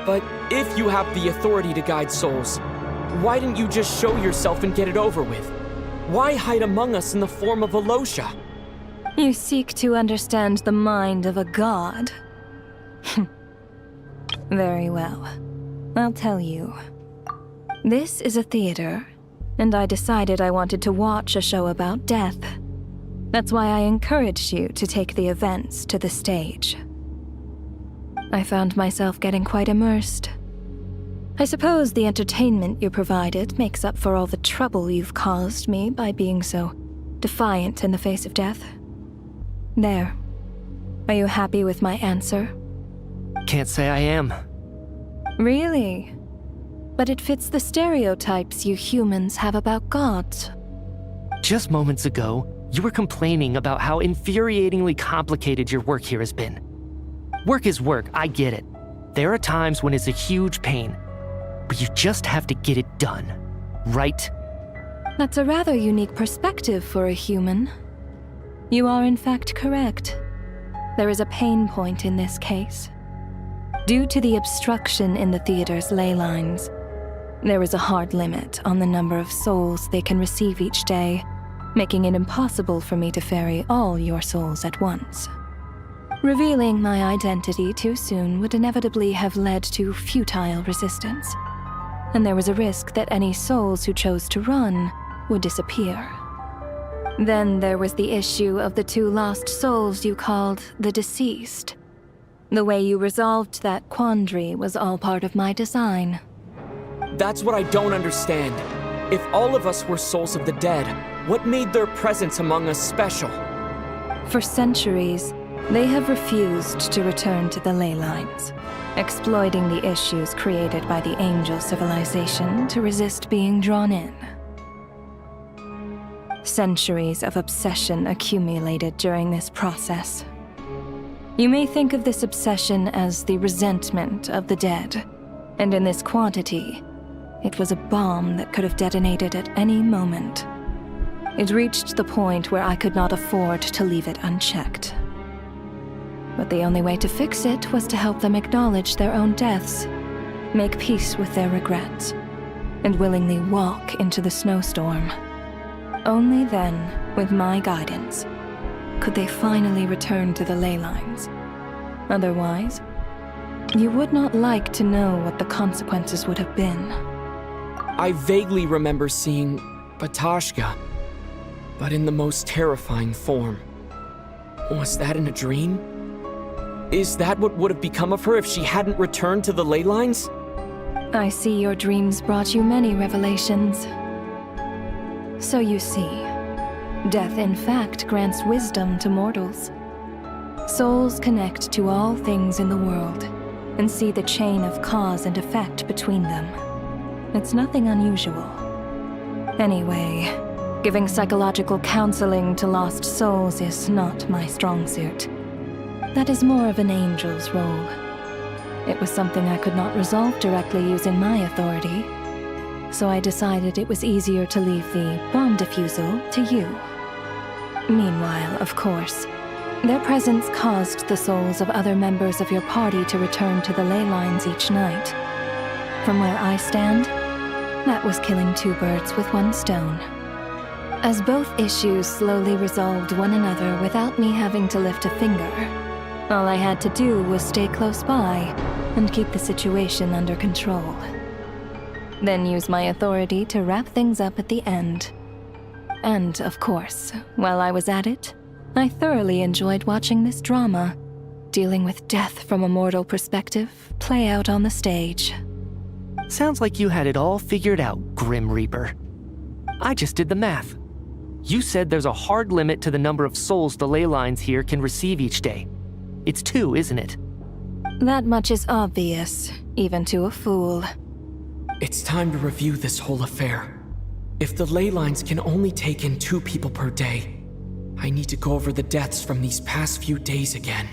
But if you have the authority to guide souls, why didn't you just show yourself and get it over with? Why hide among us in the form of Alosha? You seek to understand the mind of a god. Very well. I'll tell you. This is a theater, and I decided I wanted to watch a show about death. That's why I encouraged you to take the events to the stage. I found myself getting quite immersed. I suppose the entertainment you provided makes up for all the trouble you've caused me by being so defiant in the face of death. There. Are you happy with my answer? Can't say I am. Really? But it fits the stereotypes you humans have about gods. Just moments ago, you were complaining about how infuriatingly complicated your work here has been. Work is work, I get it. There are times when it's a huge pain, but you just have to get it done, right? That's a rather unique perspective for a human. You are in fact correct. There is a pain point in this case. Due to the obstruction in the theater's ley lines, there is a hard limit on the number of souls they can receive each day, making it impossible for me to ferry all your souls at once. Revealing my identity too soon would inevitably have led to futile resistance, and there was a risk that any souls who chose to run would disappear. Then there was the issue of the 2 lost souls you called the deceased. The way you resolved that quandary was all part of my design. That's what I don't understand. If all of us were souls of the dead, what made their presence among us special? For centuries, they have refused to return to the ley lines, exploiting the issues created by the angel civilization to resist being drawn in. Centuries of obsession accumulated during this process. You may think of this obsession as the resentment of the dead, and in this quantity, it was a bomb that could have detonated at any moment. It reached the point where I could not afford to leave it unchecked. But the only way to fix it was to help them acknowledge their own deaths, make peace with their regrets, and willingly walk into the snowstorm. Only then, with my guidance, could they finally return to the ley lines. Otherwise, you would not like to know what the consequences would have been. I vaguely remember seeing Batashka, but in the most terrifying form. Was that in a dream? Is that what would have become of her if she hadn't returned to the ley lines? I see your dreams brought you many revelations. So you see, death in fact grants wisdom to mortals. Souls connect to all things in the world and see the chain of cause and effect between them. It's nothing unusual. Anyway, giving psychological counseling to lost souls is not my strong suit. That is more of an angel's role. It was something I could not resolve directly using my authority, so I decided it was easier to leave the bomb defusal to you. Meanwhile, of course, their presence caused the souls of other members of your party to return to the ley lines each night. From where I stand, that was killing 2 birds with 1 stone. As both issues slowly resolved one another without me having to lift a finger, all I had to do was stay close by and keep the situation under control. Then use my authority to wrap things up at the end. And, of course, while I was at it, I thoroughly enjoyed watching this drama, dealing with death from a mortal perspective, play out on the stage. Sounds like you had it all figured out, Grim Reaper. I just did the math. You said there's a hard limit to the number of souls the ley lines here can receive each day. It's 2, isn't it? That much is obvious, even to a fool. It's time to review this whole affair. If the ley lines can only take in 2 people per day, I need to go over the deaths from these past few days again.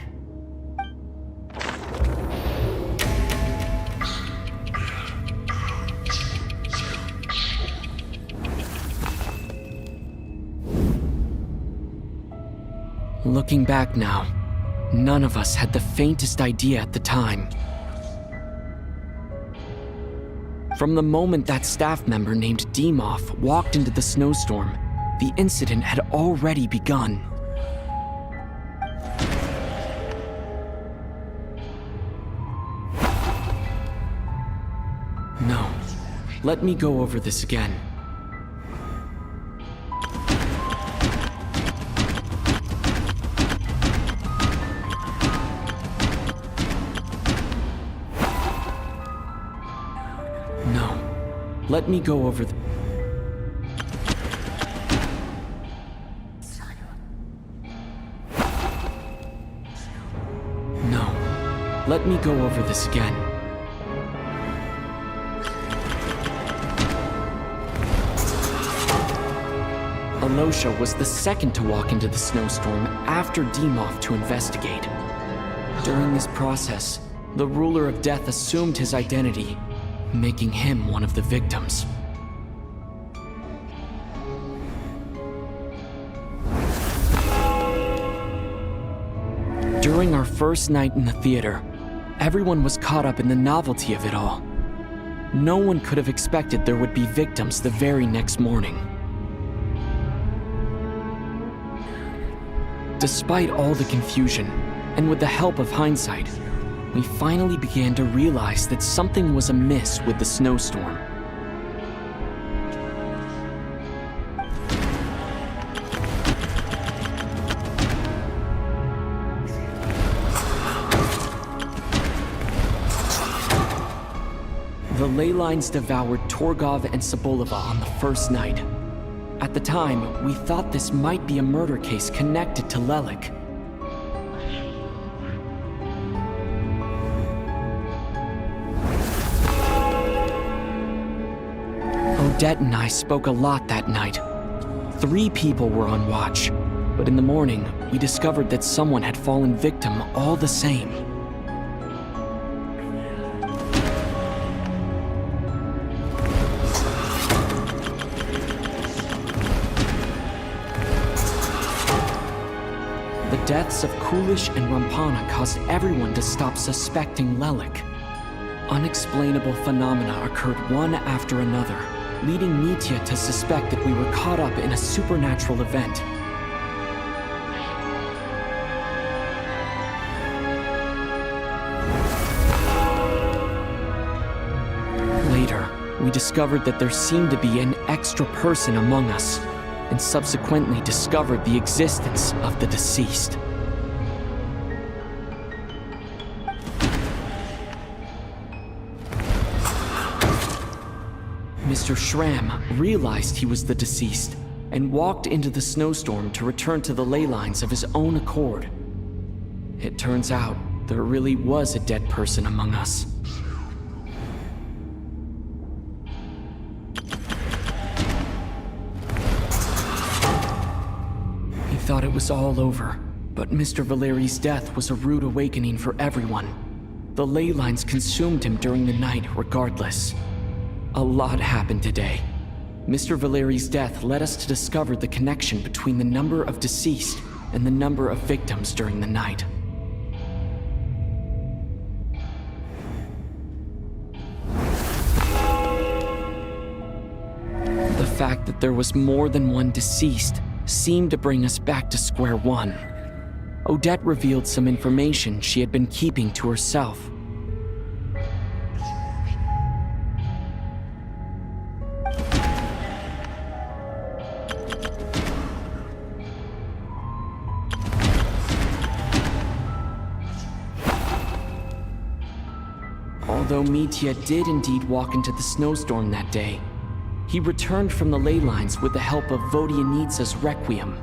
Looking back now, none of us had the faintest idea at the time. From the moment that staff member named Demoff walked into the snowstorm, the incident had already begun. No, let me go over this again. Let me go over the... No. Let me go over this again. Anosha was the second to walk into the snowstorm after Demoff to investigate. During this process, the ruler of death assumed his identity, making him one of the victims. During our first night in the theater, everyone was caught up in the novelty of it all. No one could have expected there would be victims the very next morning. Despite all the confusion, and with the help of hindsight, we finally began to realize that something was amiss with the snowstorm. The ley lines devoured Torgov and Sobolova on the first night. At the time, we thought this might be a murder case connected to Lelik. Odette and I spoke a lot that night. 3 people were on watch, but in the morning, we discovered that someone had fallen victim all the same. The deaths of Kulish and Rampana caused everyone to stop suspecting Lelik. Unexplainable phenomena occurred one after another, leading Mitya to suspect that we were caught up in a supernatural event. Later, we discovered that there seemed to be an extra person among us, and subsequently discovered the existence of the deceased. Mr. Schramm realized he was the deceased and walked into the snowstorm to return to the ley lines of his own accord. It turns out there really was a dead person among us. He thought it was all over, but Mr. Valeri's death was a rude awakening for everyone. The ley lines consumed him during the night regardless. A lot happened today. Mr. Valeri's death led us to discover the connection between the number of deceased and the number of victims during the night. The fact that there was more than one deceased seemed to bring us back to square one. Odette revealed some information she had been keeping to herself. Although Mitya did indeed walk into the snowstorm that day, he returned from the ley lines with the help of Vodyanitsa's Requiem.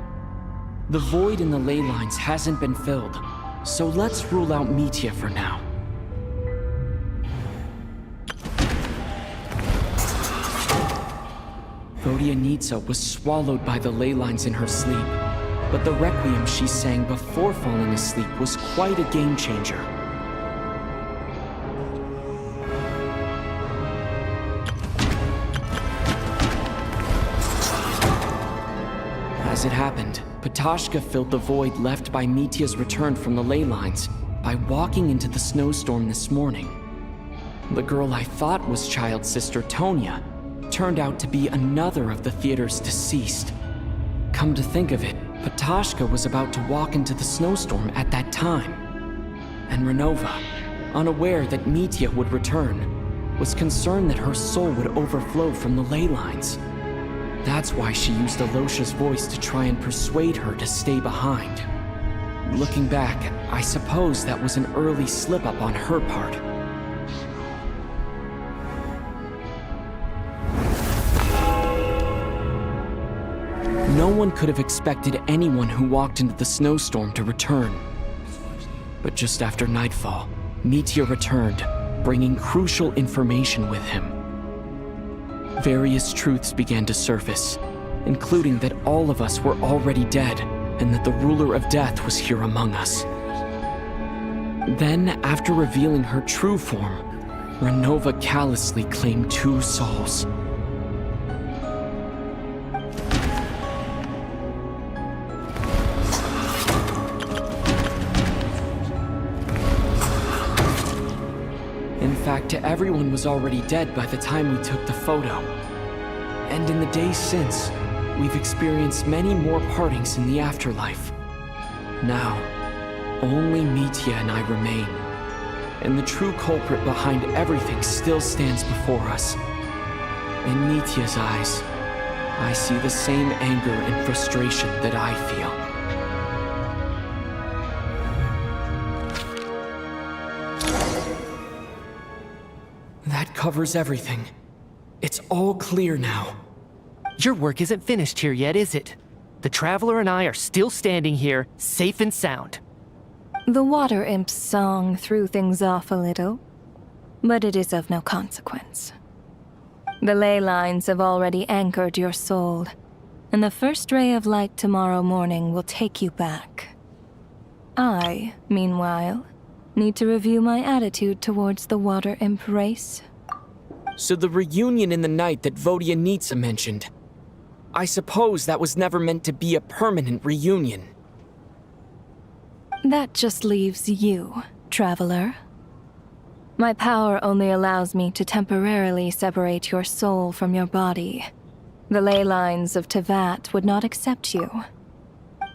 The void in the ley lines hasn't been filled, so let's rule out Mitya for now. Vodyanitsa was swallowed by the ley lines in her sleep, but the Requiem she sang before falling asleep was quite a game changer. As it happened, Patashka filled the void left by Mitya's return from the ley lines by walking into the snowstorm this morning. The girl I thought was child sister Tonya turned out to be another of the theater's deceased. Come to think of it, Patashka was about to walk into the snowstorm at that time. And Renova, unaware that Mitya would return, was concerned that her soul would overflow from the ley lines. That's why she used Alosha's voice to try and persuade her to stay behind. Looking back, I suppose that was an early slip-up on her part. No one could have expected anyone who walked into the snowstorm to return. But just after nightfall, Mitya returned, bringing crucial information with him. Various truths began to surface, including that all of us were already dead and that the ruler of death was here among us. Then, after revealing her true form, Renova callously claimed 2 souls. In fact, everyone was already dead by the time we took the photo. And in the days since, we've experienced many more partings in the afterlife. Now, only Mitya and I remain. And the true culprit behind everything still stands before us. In Mitya's eyes, I see the same anger and frustration that I feel. That covers everything. It's all clear now. Your work isn't finished here yet, is it? The Traveler and I are still standing here, safe and sound. The Water Imp's song threw things off a little, but it is of no consequence. The ley lines have already anchored your soul, and the first ray of light tomorrow morning will take you back. I, meanwhile, need to review my attitude towards the Water Imp race. So the reunion in the night that Vodyanitsa mentioned, I suppose that was never meant to be a permanent reunion. That just leaves you, Traveler. My power only allows me to temporarily separate your soul from your body. The ley lines of Tevat would not accept you.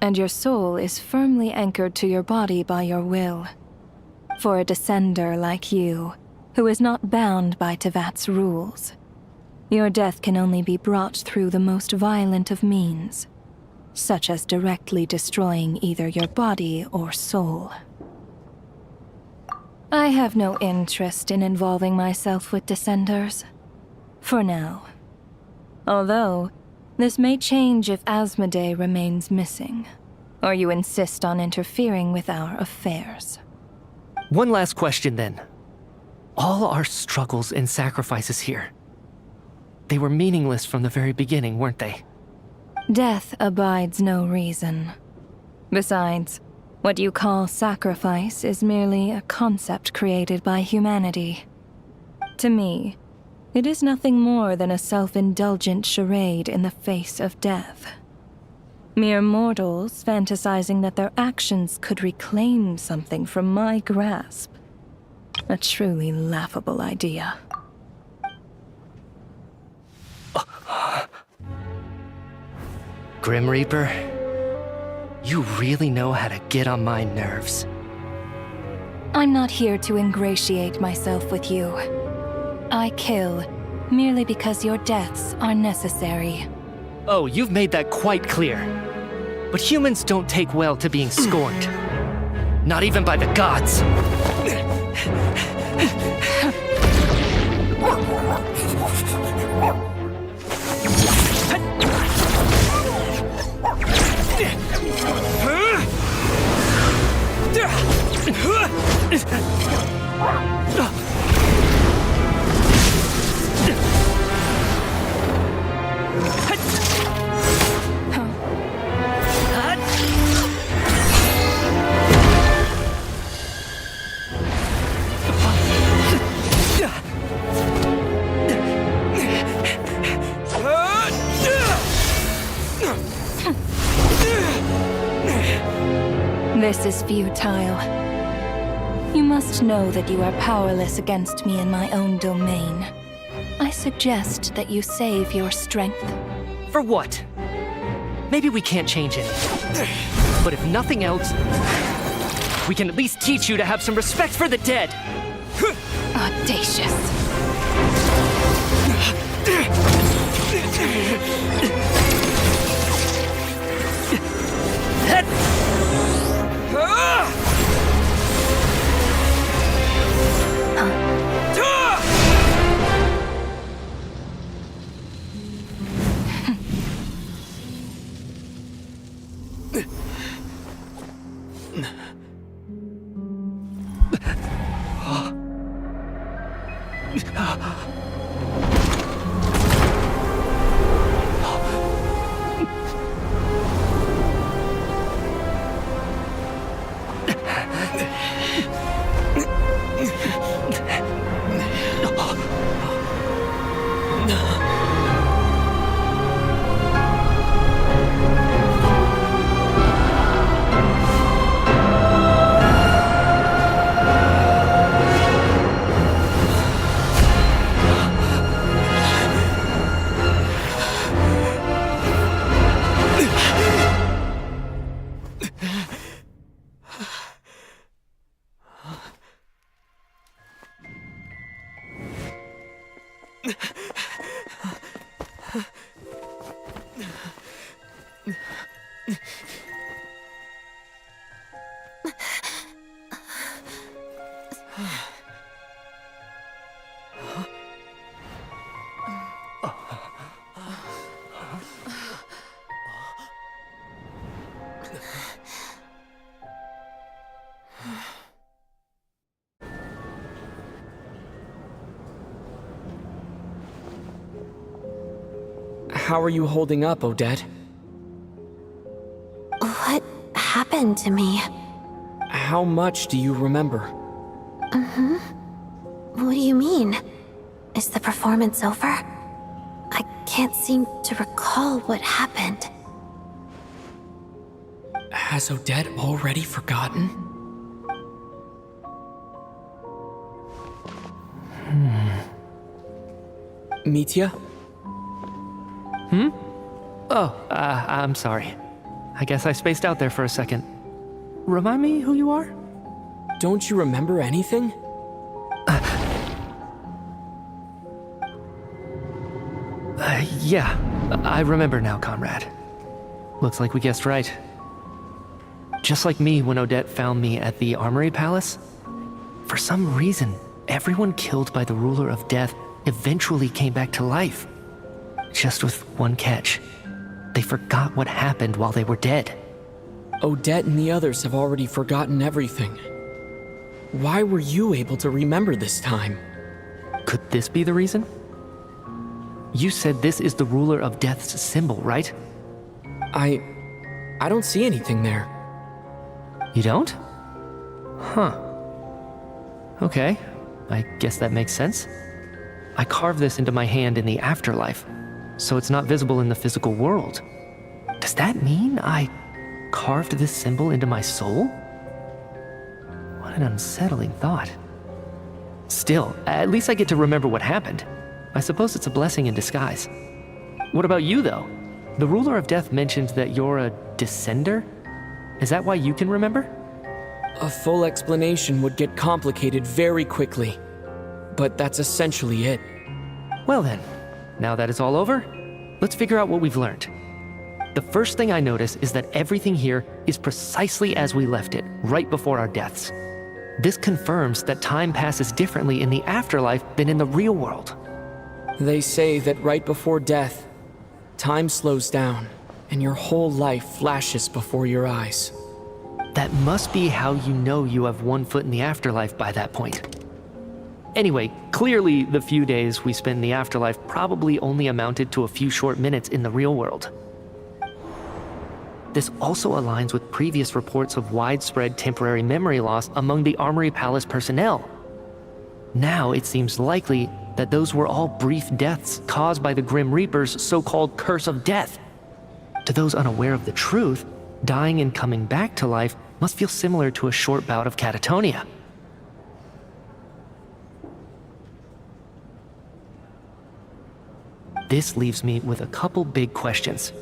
And your soul is firmly anchored to your body by your will. For a descender like you, who is not bound by Tevat's rules, your death can only be brought through the most violent of means, such as directly destroying either your body or soul. I have no interest in involving myself with Descenders, for now. Although, this may change if Asmodee remains missing, or you insist on interfering with our affairs. One last question then. All our struggles and sacrifices here, they were meaningless from the very beginning, weren't they? Death abides no reason. Besides, what you call sacrifice is merely a concept created by humanity. To me, it is nothing more than a self-indulgent charade in the face of death. Mere mortals fantasizing that their actions could reclaim something from my grasp. A truly laughable idea. Grim Reaper, you really know how to get on my nerves. I'm not here to ingratiate myself with you. I kill merely because your deaths are necessary. Oh, you've made that quite clear. But humans don't take well to being scorned. Not even by the gods. This is futile. You must know that you are powerless against me in my own domain. I suggest that you save your strength. For what? Maybe we can't change it. But if nothing else, we can at least teach you to have some respect for the dead. Audacious. How are you holding up, Odette? What happened to me? How much do you remember? What do you mean? Is the performance over? I can't seem to recall what happened. Has Odette already forgotten? Mitya? Oh, I'm sorry. I guess I spaced out there for a second. Remind me who you are? Don't you remember anything? Yeah, I remember now, comrade. Looks like we guessed right. Just like me when Odette found me at the Armory Palace, for some reason, everyone killed by the Ruler of Death eventually came back to life. Just with one catch. They forgot what happened while they were dead. Odette and the others have already forgotten everything. Why were you able to remember this time? Could this be the reason? You said this is the Ruler of Death's symbol, right? I don't see anything there. You don't? Huh. Okay, I guess that makes sense. I carved this into my hand in the afterlife, so it's not visible in the physical world. Does that mean I carved this symbol into my soul? What an unsettling thought. Still, at least I get to remember what happened. I suppose it's a blessing in disguise. What about you, though? The Ruler of Death mentioned that you're a descender? Is that why you can remember? A full explanation would get complicated very quickly. But that's essentially it. Well then, now that it's all over, let's figure out what we've learned. The first thing I notice is that everything here is precisely as we left it, right before our deaths. This confirms that time passes differently in the afterlife than in the real world. They say that right before death, time slows down, and your whole life flashes before your eyes. That must be how you know you have one foot in the afterlife by that point. Anyway, clearly the few days we spent in the afterlife probably only amounted to a few short minutes in the real world. This also aligns with previous reports of widespread temporary memory loss among the Armory Palace personnel. Now it seems likely that those were all brief deaths caused by the Grim Reaper's so-called curse of death. To those unaware of the truth, dying and coming back to life must feel similar to a short bout of catatonia. This leaves me with a couple big questions.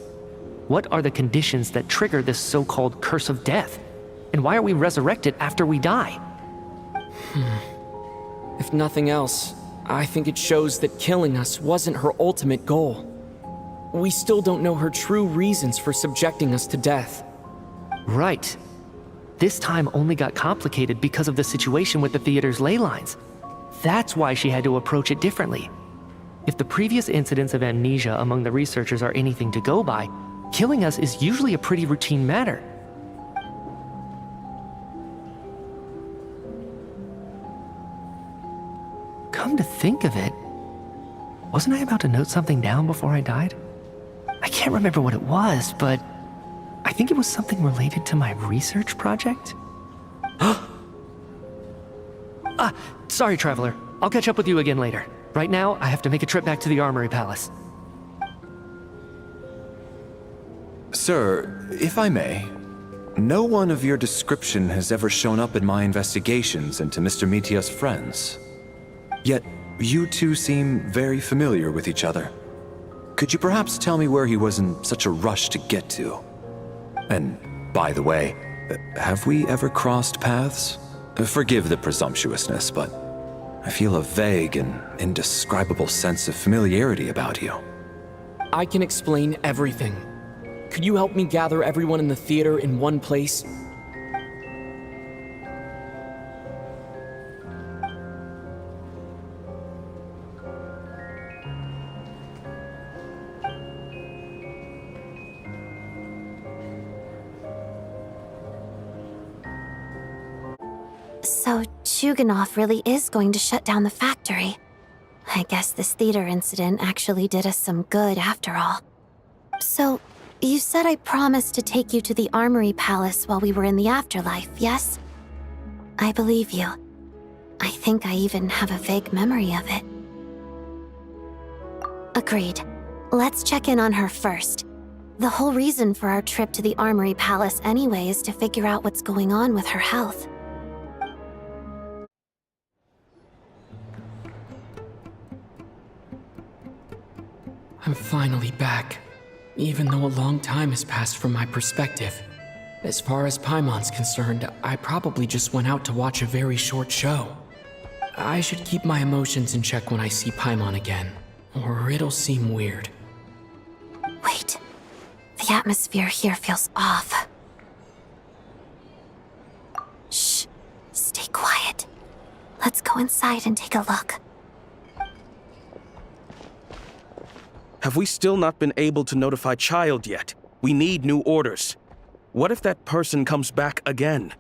What are the conditions that trigger this so-called curse of death? And why are we resurrected after we die? If nothing else, I think it shows that killing us wasn't her ultimate goal. We still don't know her true reasons for subjecting us to death. Right. This time only got complicated because of the situation with the theater's ley lines. That's why she had to approach it differently. If the previous incidents of amnesia among the researchers are anything to go by, killing us is usually a pretty routine matter. Come to think of it, wasn't I about to note something down before I died? I can't remember what it was, but I think it was something related to my research project. Sorry, Traveler. I'll catch up with you again later. Right now, I have to make a trip back to the Armory Palace. Sir, if I may, no one of your description has ever shown up in my investigations into Mr. Mitya's friends. Yet, you two seem very familiar with each other. Could you perhaps tell me where he was in such a rush to get to? And, by the way, have we ever crossed paths? Forgive the presumptuousness, but I feel a vague and indescribable sense of familiarity about you. I can explain everything. Could you help me gather everyone in the theater in one place? So, Chuganov really is going to shut down the factory. I guess this theater incident actually did us some good after all. So, you said I promised to take you to the Armory Palace while we were in the afterlife, yes? I believe you. I think I even have a vague memory of it. Agreed. Let's check in on her first. The whole reason for our trip to the Armory Palace anyway is to figure out what's going on with her health. I'm finally back, even though a long time has passed from my perspective. As far as Paimon's concerned, I probably just went out to watch a very short show. I should keep my emotions in check when I see Paimon again, or it'll seem weird. Wait. The atmosphere here feels off. Shh. Stay quiet. Let's go inside and take a look. Have we still not been able to notify Child yet? We need new orders. What if that person comes back again?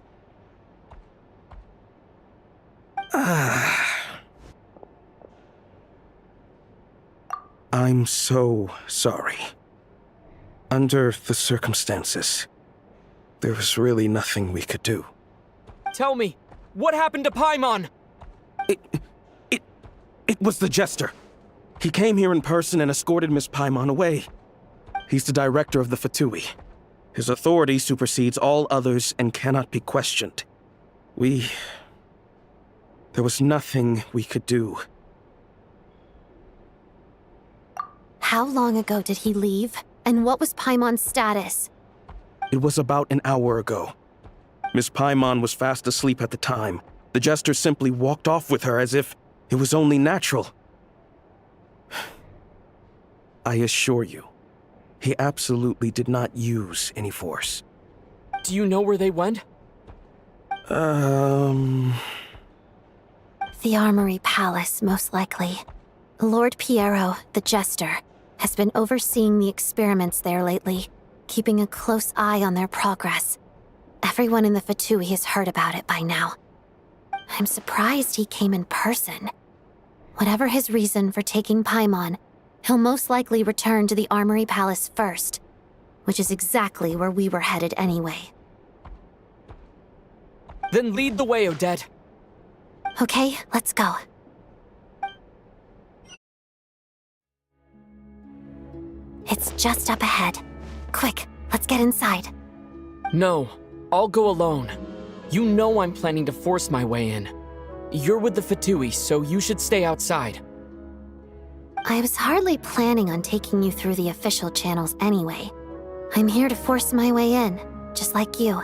I'm so sorry. Under the circumstances, there was really nothing we could do. Tell me, what happened to Paimon? It was the Jester. He came here in person and escorted Miss Paimon away. He's the director of the Fatui. His authority supersedes all others and cannot be questioned. There was nothing we could do. How long ago did he leave? And what was Paimon's status? It was about an hour ago. Miss Paimon was fast asleep at the time. The Jester simply walked off with her as if it was only natural. I assure you, he absolutely did not use any force. Do you know where they went? The Armory Palace, most likely. Lord Piero, the Jester, has been overseeing the experiments there lately, keeping a close eye on their progress. Everyone in the Fatui has heard about it by now. I'm surprised he came in person. Whatever his reason for taking Paimon, he'll most likely return to the Armory Palace first, which is exactly where we were headed anyway. Then lead the way, Odette. Okay, let's go. It's just up ahead. Quick, let's get inside. No, I'll go alone. You know I'm planning to force my way in. You're with the Fatui, so you should stay outside. I was hardly planning on taking you through the official channels anyway. I'm here to force my way in, just like you.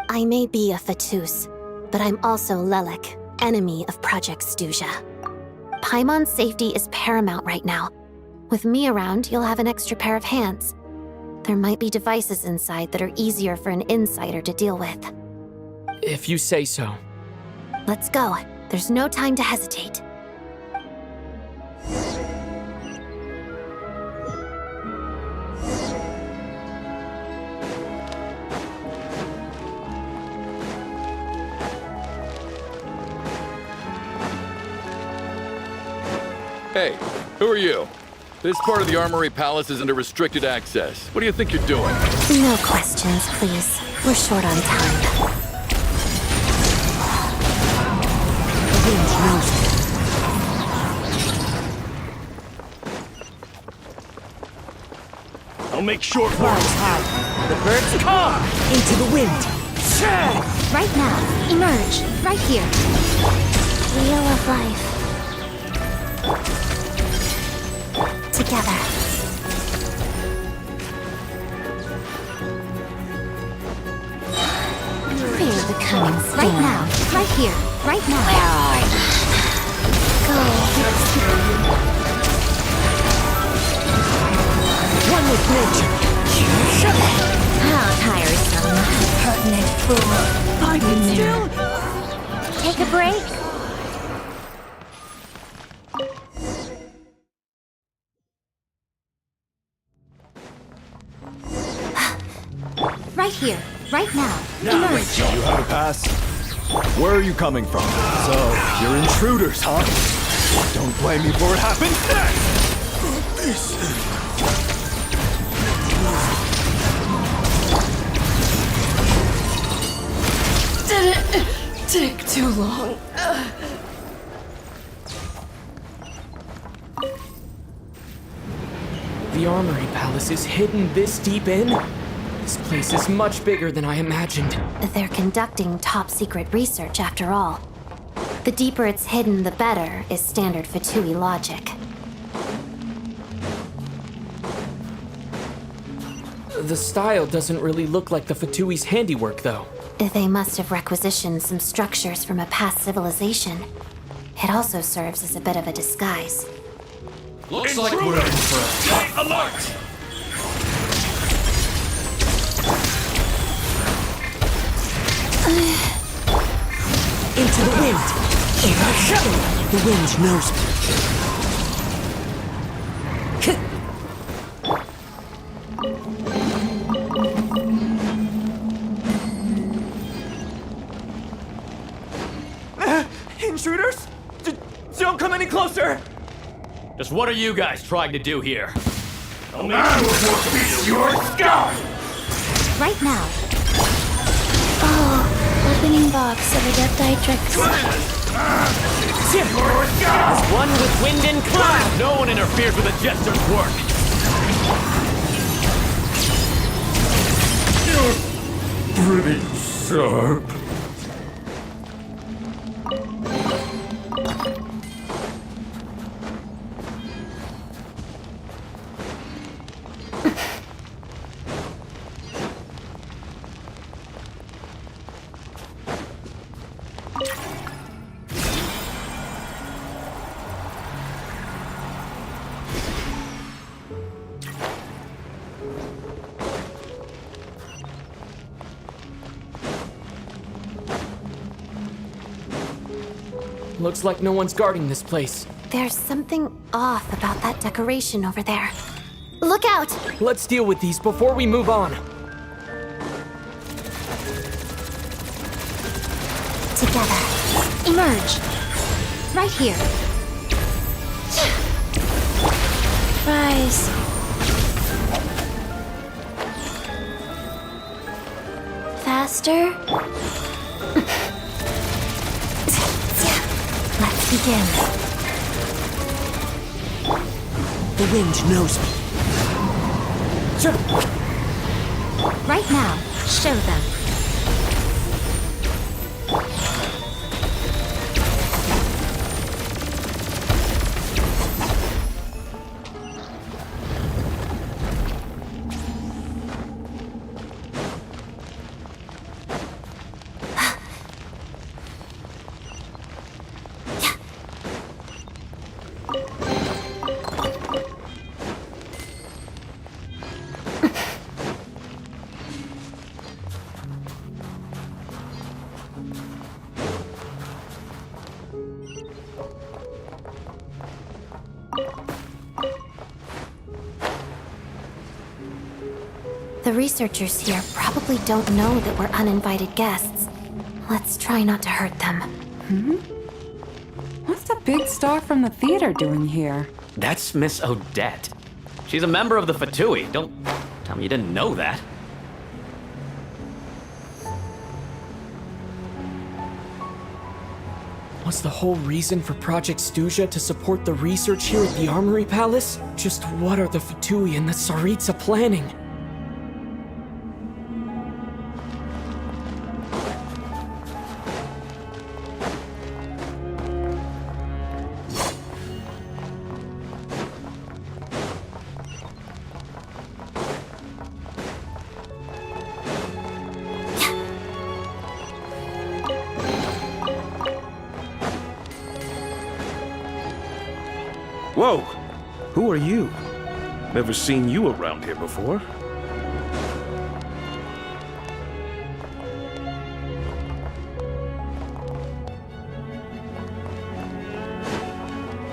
I may be a Fatus, but I'm also Lelik, enemy of Project Stuja. Paimon's safety is paramount right now. With me around, you'll have an extra pair of hands. There might be devices inside that are easier for an insider to deal with. If you say so. Let's go. There's no time to hesitate. Hey, who are you? This part of the Armory Palace isn't a restricted access. What do you think you're doing? No questions, please. We're short on time. The wind knows it. I'll make short work. Flies high. The birds caw into the wind. Right now, emerge. Right here. Wheel of life. Together. Fear the coming storm. Right now. Right here. Right now. Where are you? One with nature. How tiresome. Pertinent fool. I can still... Take a break? Right here, right now. Emerge. You have a pass? Where are you coming from? So, you're intruders, huh? Don't blame me for what happened. Did it take too long? The Armory Palace is hidden this deep in? This place is much bigger than I imagined. They're conducting top-secret research, after all. The deeper it's hidden, the better, is standard Fatui logic. The style doesn't really look like the Fatui's handiwork, though. They must have requisitioned some structures from a past civilization. It also serves as a bit of a disguise. Looks like we're in for a fight. Alert! Into the wind. The wind knows me. Intruders? Don't come any closer! Just what are you guys trying to do here? Right now. Opening box of Adeptitrix. As one with wind and cloud! No one interferes with a jester's work! Pretty sharp. Looks like no one's guarding this place. There's something off about that decoration over there. Look out! Let's deal with these before we move on. Together. Emerge. Right here. Rise. Faster. Let's begin. The wind knows me. Right now. Show them. The researchers here probably don't know that we're uninvited guests. Let's try not to hurt them. What's the big star from the theater doing here? That's Miss Odette. She's a member of the Fatui. Don't tell me you didn't know that. Was the whole reason for Project Stuja to support the research here at the Armory Palace? Just what are the Fatui and the Tsaritsa planning? Whoa! Who are you? Never seen you around here before.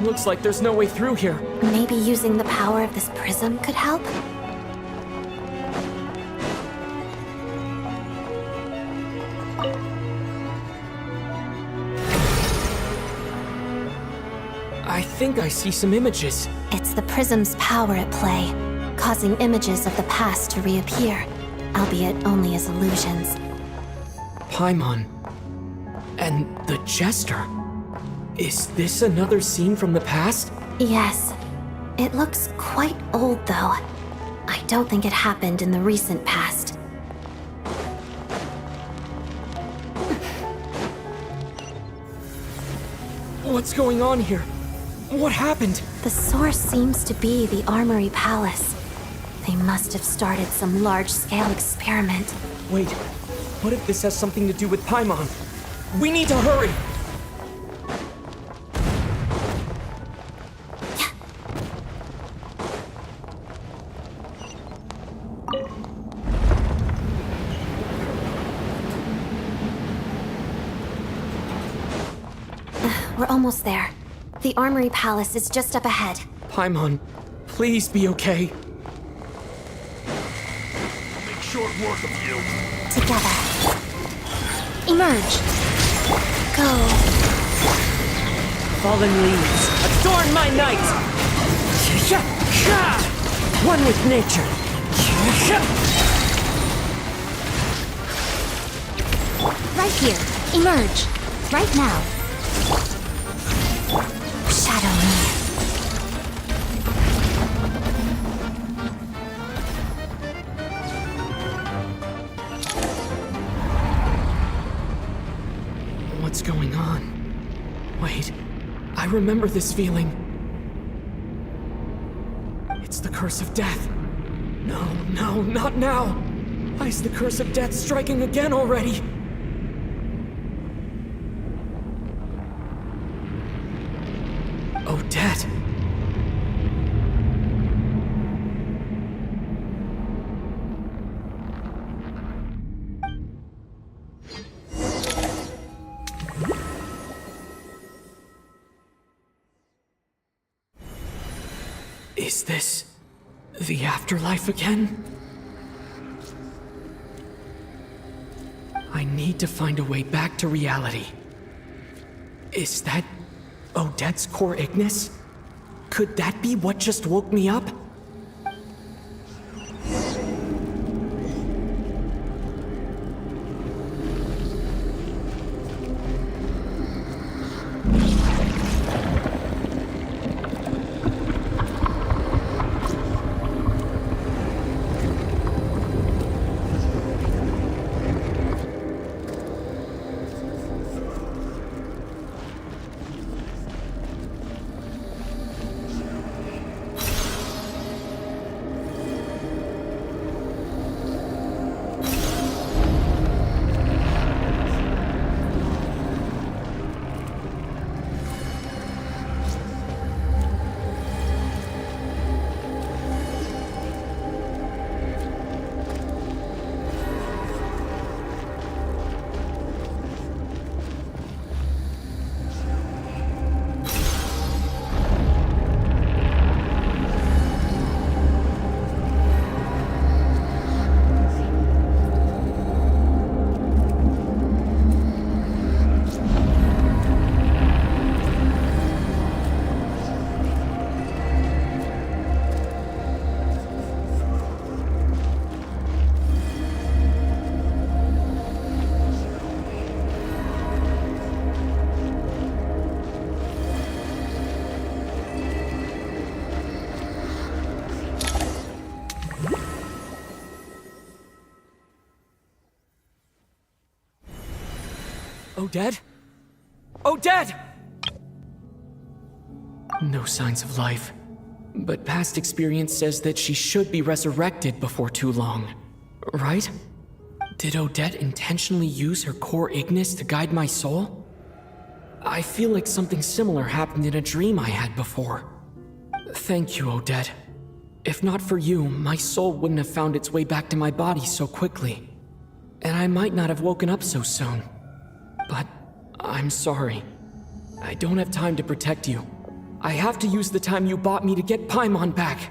Looks like there's no way through here. Maybe using the power of this prism could help? I think I see some images. It's the prism's power at play, causing images of the past to reappear, albeit only as illusions. Paimon. And the Jester. Is this another scene from the past? Yes. It looks quite old, though. I don't think it happened in the recent past. What's going on here? What happened? The source seems to be the Armory Palace. They must have started some large-scale experiment. Wait, what if this has something to do with Paimon? We need to hurry! We're almost there. The Armory Palace is just up ahead. Paimon, please be okay. Make short work of you. Together. Emerge. Go. Fallen leaves, adorn my night! One with nature. Right here. Emerge. Right now. Shadow me. What's going on? Wait, I remember this feeling. It's the curse of death. No, not now. Why is the curse of death striking again already? Odette. Is this the afterlife again? I need to find a way back to reality. Is that Odette's core Ignis? Could that be what just woke me up? Odette? Odette! No signs of life. But past experience says that she should be resurrected before too long. Right? Did Odette intentionally use her core Ignis to guide my soul? I feel like something similar happened in a dream I had before. Thank you, Odette. If not for you, my soul wouldn't have found its way back to my body so quickly. And I might not have woken up so soon. But I'm sorry. I don't have time to protect you. I have to use the time you bought me to get Paimon back.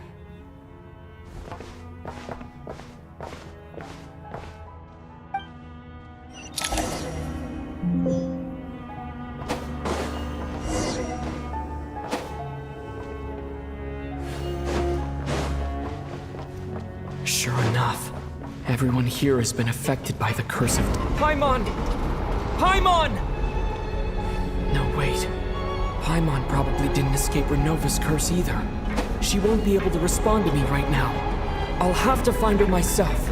Sure enough, everyone here has been affected by the curse of Paimon! Paimon! No, wait. Paimon probably didn't escape Renova's curse either. She won't be able to respond to me right now. I'll have to find her myself.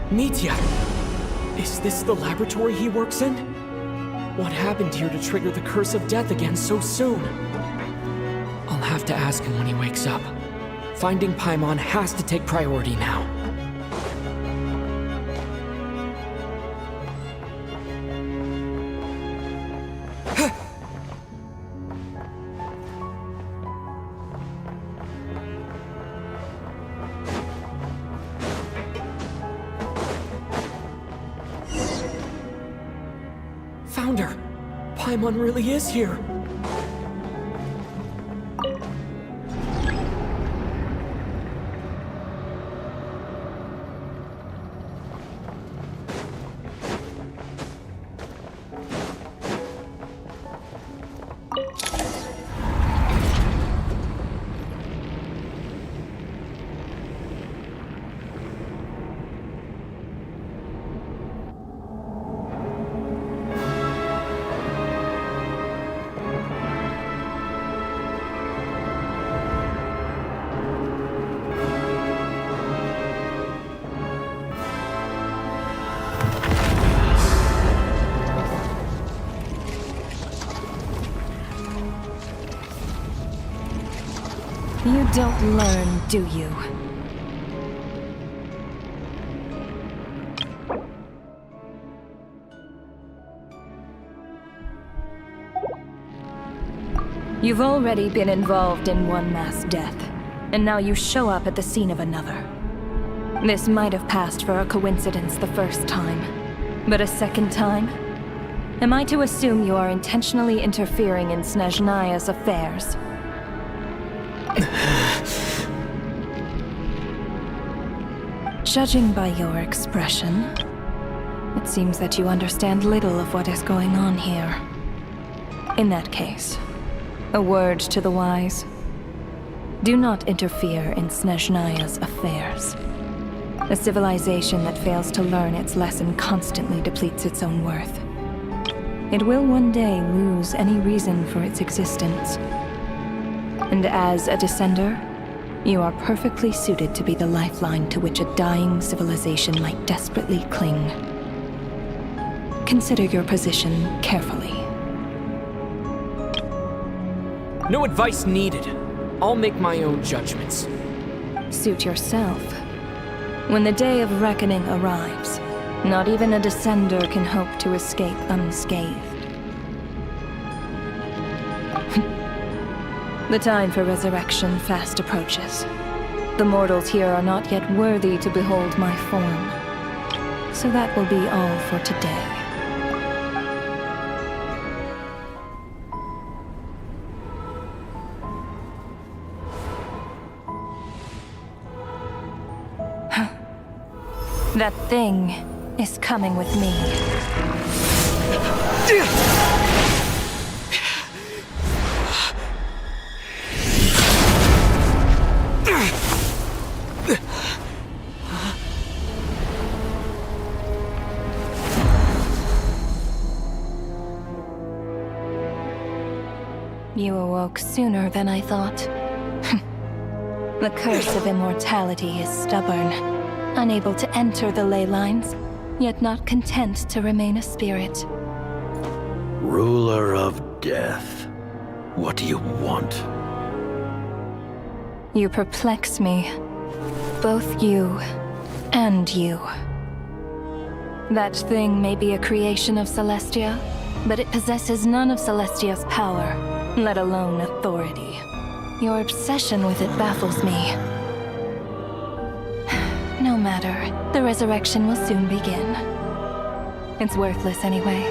Mitya! Is this the laboratory he works in? What happened here to trigger the curse of death again so soon? I'll have to ask him when he wakes up. Finding Paimon has to take priority now. Found her! Paimon really is here! You don't learn, do you? You've already been involved in one mass death, and now you show up at the scene of another. This might have passed for a coincidence the first time, but a second time? Am I to assume you are intentionally interfering in Snezhnaya's affairs? Judging by your expression, it seems that you understand little of what is going on here. In that case, a word to the wise. Do not interfere in Snezhnaya's affairs. A civilization that fails to learn its lesson constantly depletes its own worth. It will one day lose any reason for its existence. And as a descender, you are perfectly suited to be the lifeline to which a dying civilization might desperately cling. Consider your position carefully. No advice needed. I'll make my own judgments. Suit yourself. When the day of reckoning arrives, not even a descender can hope to escape unscathed. The time for resurrection fast approaches. The mortals here are not yet worthy to behold my form. So that will be all for today. That thing is coming with me. You awoke sooner than I thought. The curse of immortality is stubborn, unable to enter the ley lines, yet not content to remain a spirit. Ruler of death, what do you want? You perplex me. Both you and you. That thing may be a creation of Celestia, but it possesses none of Celestia's power, let alone authority. Your obsession with it baffles me. No matter, the resurrection will soon begin. It's worthless anyway.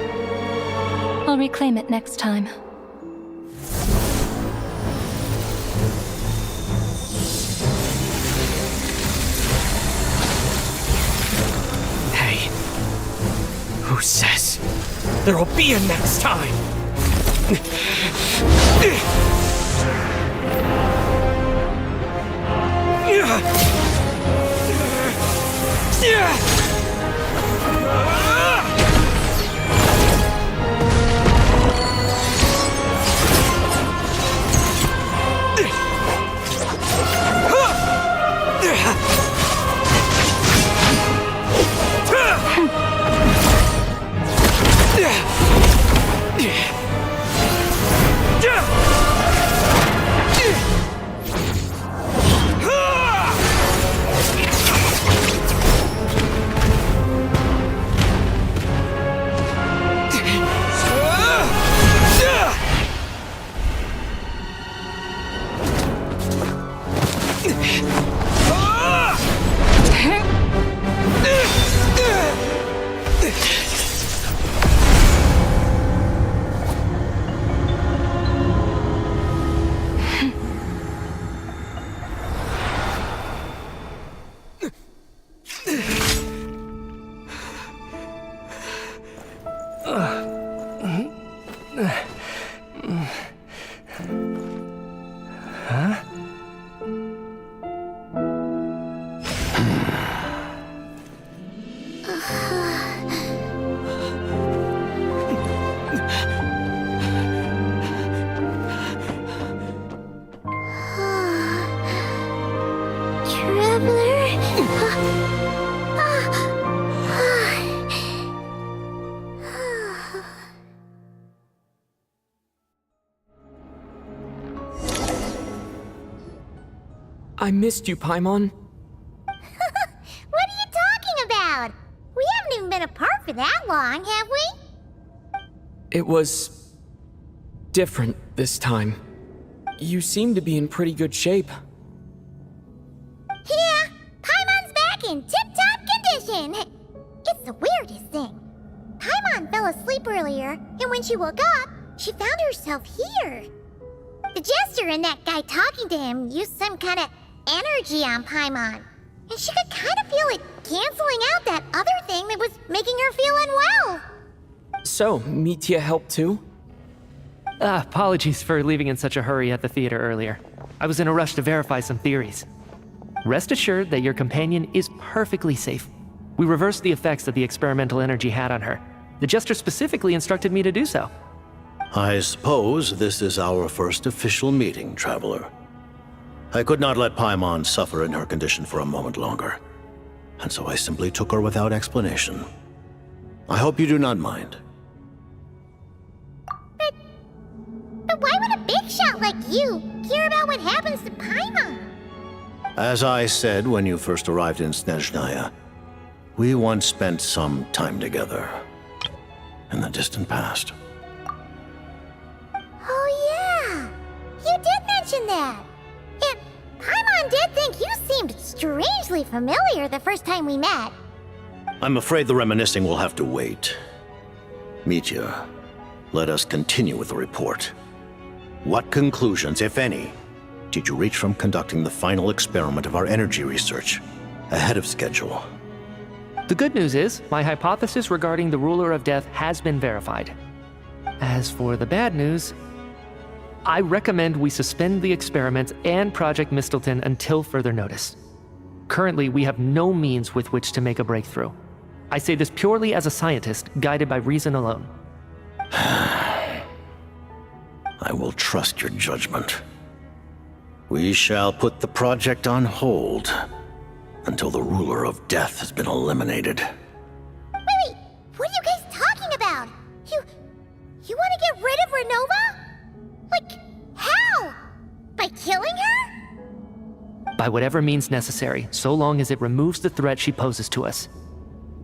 I'll reclaim it next time. Hey, who says there'll be a next time? I missed you, Paimon. What are you talking about? We haven't even been apart for that long, have we? It was different this time. You seem to be in pretty good shape. Yeah, Paimon's back in tip-top condition. It's the weirdest thing. Paimon fell asleep earlier, and when she woke up, she found herself here. The jester and that guy talking to him used some kind of energy on Paimon, and she could kind of feel it canceling out that other thing that was making her feel unwell. So, Mitya helped too? Apologies for leaving in such a hurry at the theater earlier. I was in a rush to verify some theories. Rest assured that your companion is perfectly safe. We reversed the effects that the experimental energy had on her. The jester specifically instructed me to do so. I suppose this is our first official meeting, Traveler. I could not let Paimon suffer in her condition for a moment longer, and so I simply took her without explanation. I hope you do not mind. But why would a big shot like you care about what happens to Paimon? As I said when you first arrived in Snezhnaya, we once spent some time together in the distant past. Oh yeah, you did mention that. And Paimon did think you seemed strangely familiar the first time we met. I'm afraid the reminiscing will have to wait. Mitya, let us continue with the report. What conclusions, if any, did you reach from conducting the final experiment of our energy research ahead of schedule? The good news is, my hypothesis regarding the Ruler of Death has been verified. As for the bad news, I recommend we suspend the experiments and Project Mistelton until further notice. Currently, we have no means with which to make a breakthrough. I say this purely as a scientist, guided by reason alone. I will trust your judgment. We shall put the project on hold until the Ruler of Death has been eliminated. Wait, what are you guys talking about? You want to get rid of Renova? Like, how? By killing her? by whatever means necessary, so long as it removes the threat she poses to us.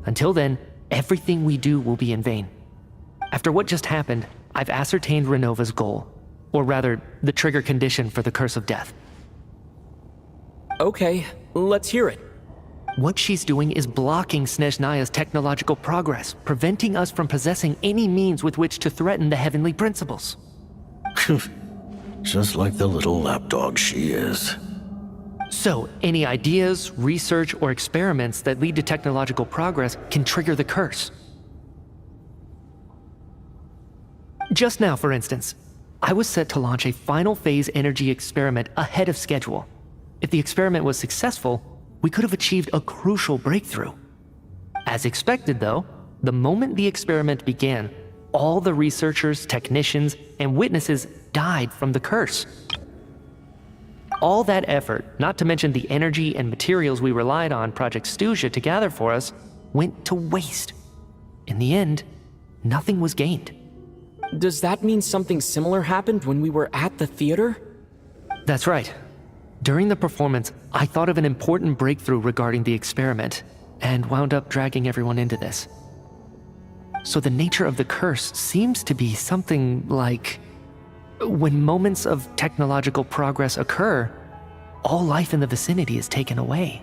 Until then, everything we do will be in vain. After what just happened, I've ascertained Renova's goal, or rather, the trigger condition for the Curse of Death. Okay, let's hear it. What she's doing is blocking Snezhnaya's technological progress, preventing us from possessing any means with which to threaten the heavenly principles. Just like the little lapdog she is. So, any ideas, research, or experiments that lead to technological progress can trigger the curse. Just now, for instance, I was set to launch a final phase energy experiment ahead of schedule. If the experiment was successful, we could have achieved a crucial breakthrough. As expected, though, the moment the experiment began, all the researchers, technicians, and witnesses died from the curse. All that effort, not to mention the energy and materials we relied on Project Stuja to gather for us, went to waste. In the end, nothing was gained. Does that mean something similar happened when we were at the theater? That's right. During the performance, I thought of an important breakthrough regarding the experiment, and wound up dragging everyone into this. So the nature of the curse seems to be something like, when moments of technological progress occur, all life in the vicinity is taken away.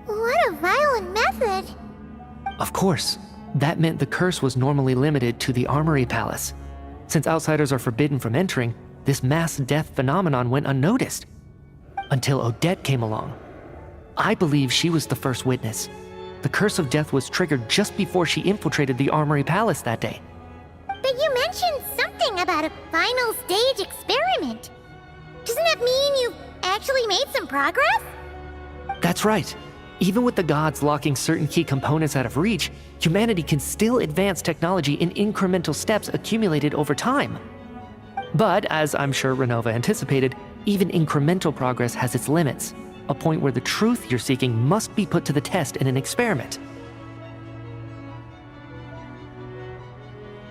What a violent method! Of course, that meant the curse was normally limited to the Armory Palace. Since outsiders are forbidden from entering, this mass death phenomenon went unnoticed. Until Odette came along. I believe she was the first witness. The Curse of Death was triggered just before she infiltrated the Armory Palace that day. But you mentioned something about a final stage experiment. Doesn't that mean you actually made some progress? That's right. Even with the gods locking certain key components out of reach, humanity can still advance technology in incremental steps accumulated over time. But, as I'm sure Renova anticipated, even incremental progress has its limits, a point where the truth you're seeking must be put to the test in an experiment.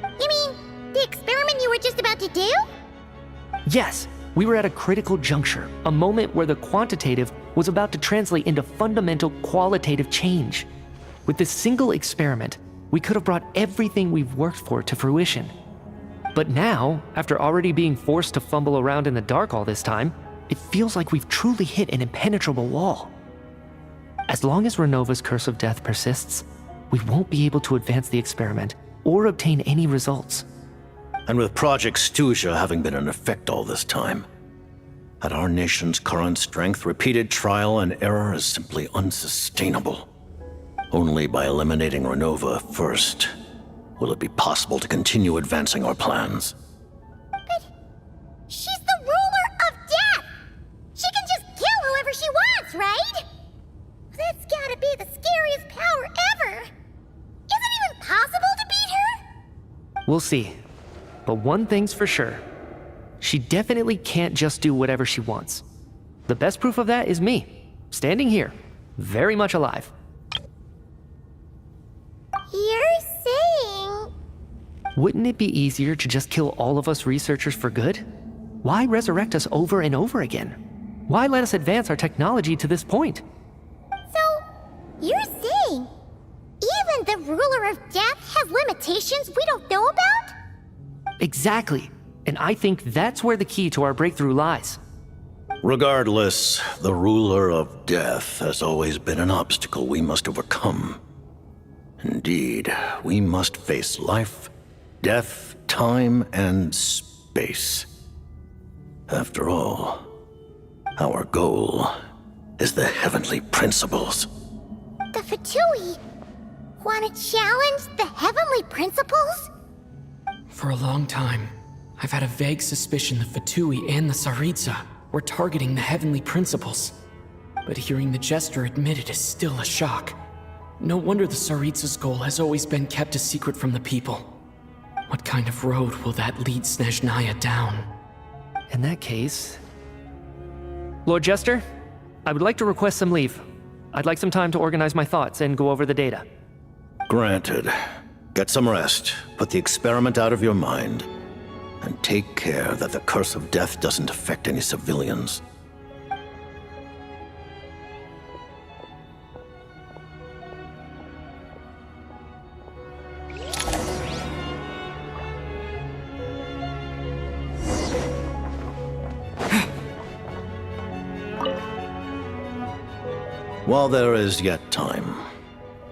You mean the experiment you were just about to do? Yes, we were at a critical juncture, a moment where the quantitative was about to translate into fundamental qualitative change. With this single experiment, we could have brought everything we've worked for to fruition. But now, after already being forced to fumble around in the dark all this time, it feels like we've truly hit an impenetrable wall. As long as Renova's Curse of Death persists, we won't be able to advance the experiment or obtain any results. And with Project Stuja having been in effect all this time, at our nation's current strength, repeated trial and error is simply unsustainable. Only by eliminating Renova first will it be possible to continue advancing our plans. But she's the ruler of death! She can just kill whoever she wants, right? That's gotta be the scariest power ever! Is it even possible to beat her? We'll see. But one thing's for sure. She definitely can't just do whatever she wants. The best proof of that is me, standing here, very much alive. You're saying... Wouldn't it be easier to just kill all of us researchers for good? Why resurrect us over and over again? Why let us advance our technology to this point? So, you're saying even the ruler of death has limitations we don't know about? Exactly. And I think that's where the key to our breakthrough lies. Regardless, the ruler of death has always been an obstacle we must overcome. Indeed, we must face life, death, time, and space. After all, our goal is the heavenly principles. The Fatui want to challenge the heavenly principles? For a long time, I've had a vague suspicion the Fatui and the Tsaritsa were targeting the heavenly principles. But hearing the Jester admit it is still a shock. No wonder the Tsaritsa's goal has always been kept a secret from the people. What kind of road will that lead Snezhnaya down? In that case... Lord Jester, I would like to request some leave. I'd like some time to organize my thoughts and go over the data. Granted. Get some rest, put the experiment out of your mind, and take care that the Curse of Death doesn't affect any civilians. While there is yet time,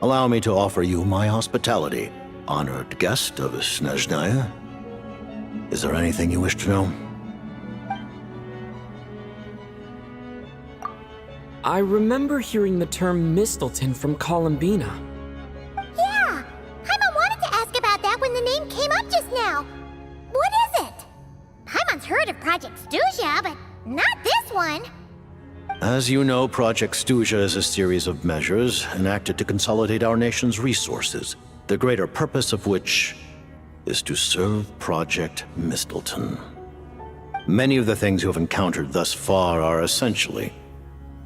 allow me to offer you my hospitality, honored guest of Snezhnaya. Is there anything you wish to know? I remember hearing the term Mistleton from Columbina. Yeah! Paimon wanted to ask about that when the name came up just now. What is it? Paimon's heard of Project Stuja, but not this one. As you know, Project Stuja is a series of measures enacted to consolidate our nation's resources, the greater purpose of which is to serve Project Mistleton. Many of the things you have encountered thus far are essentially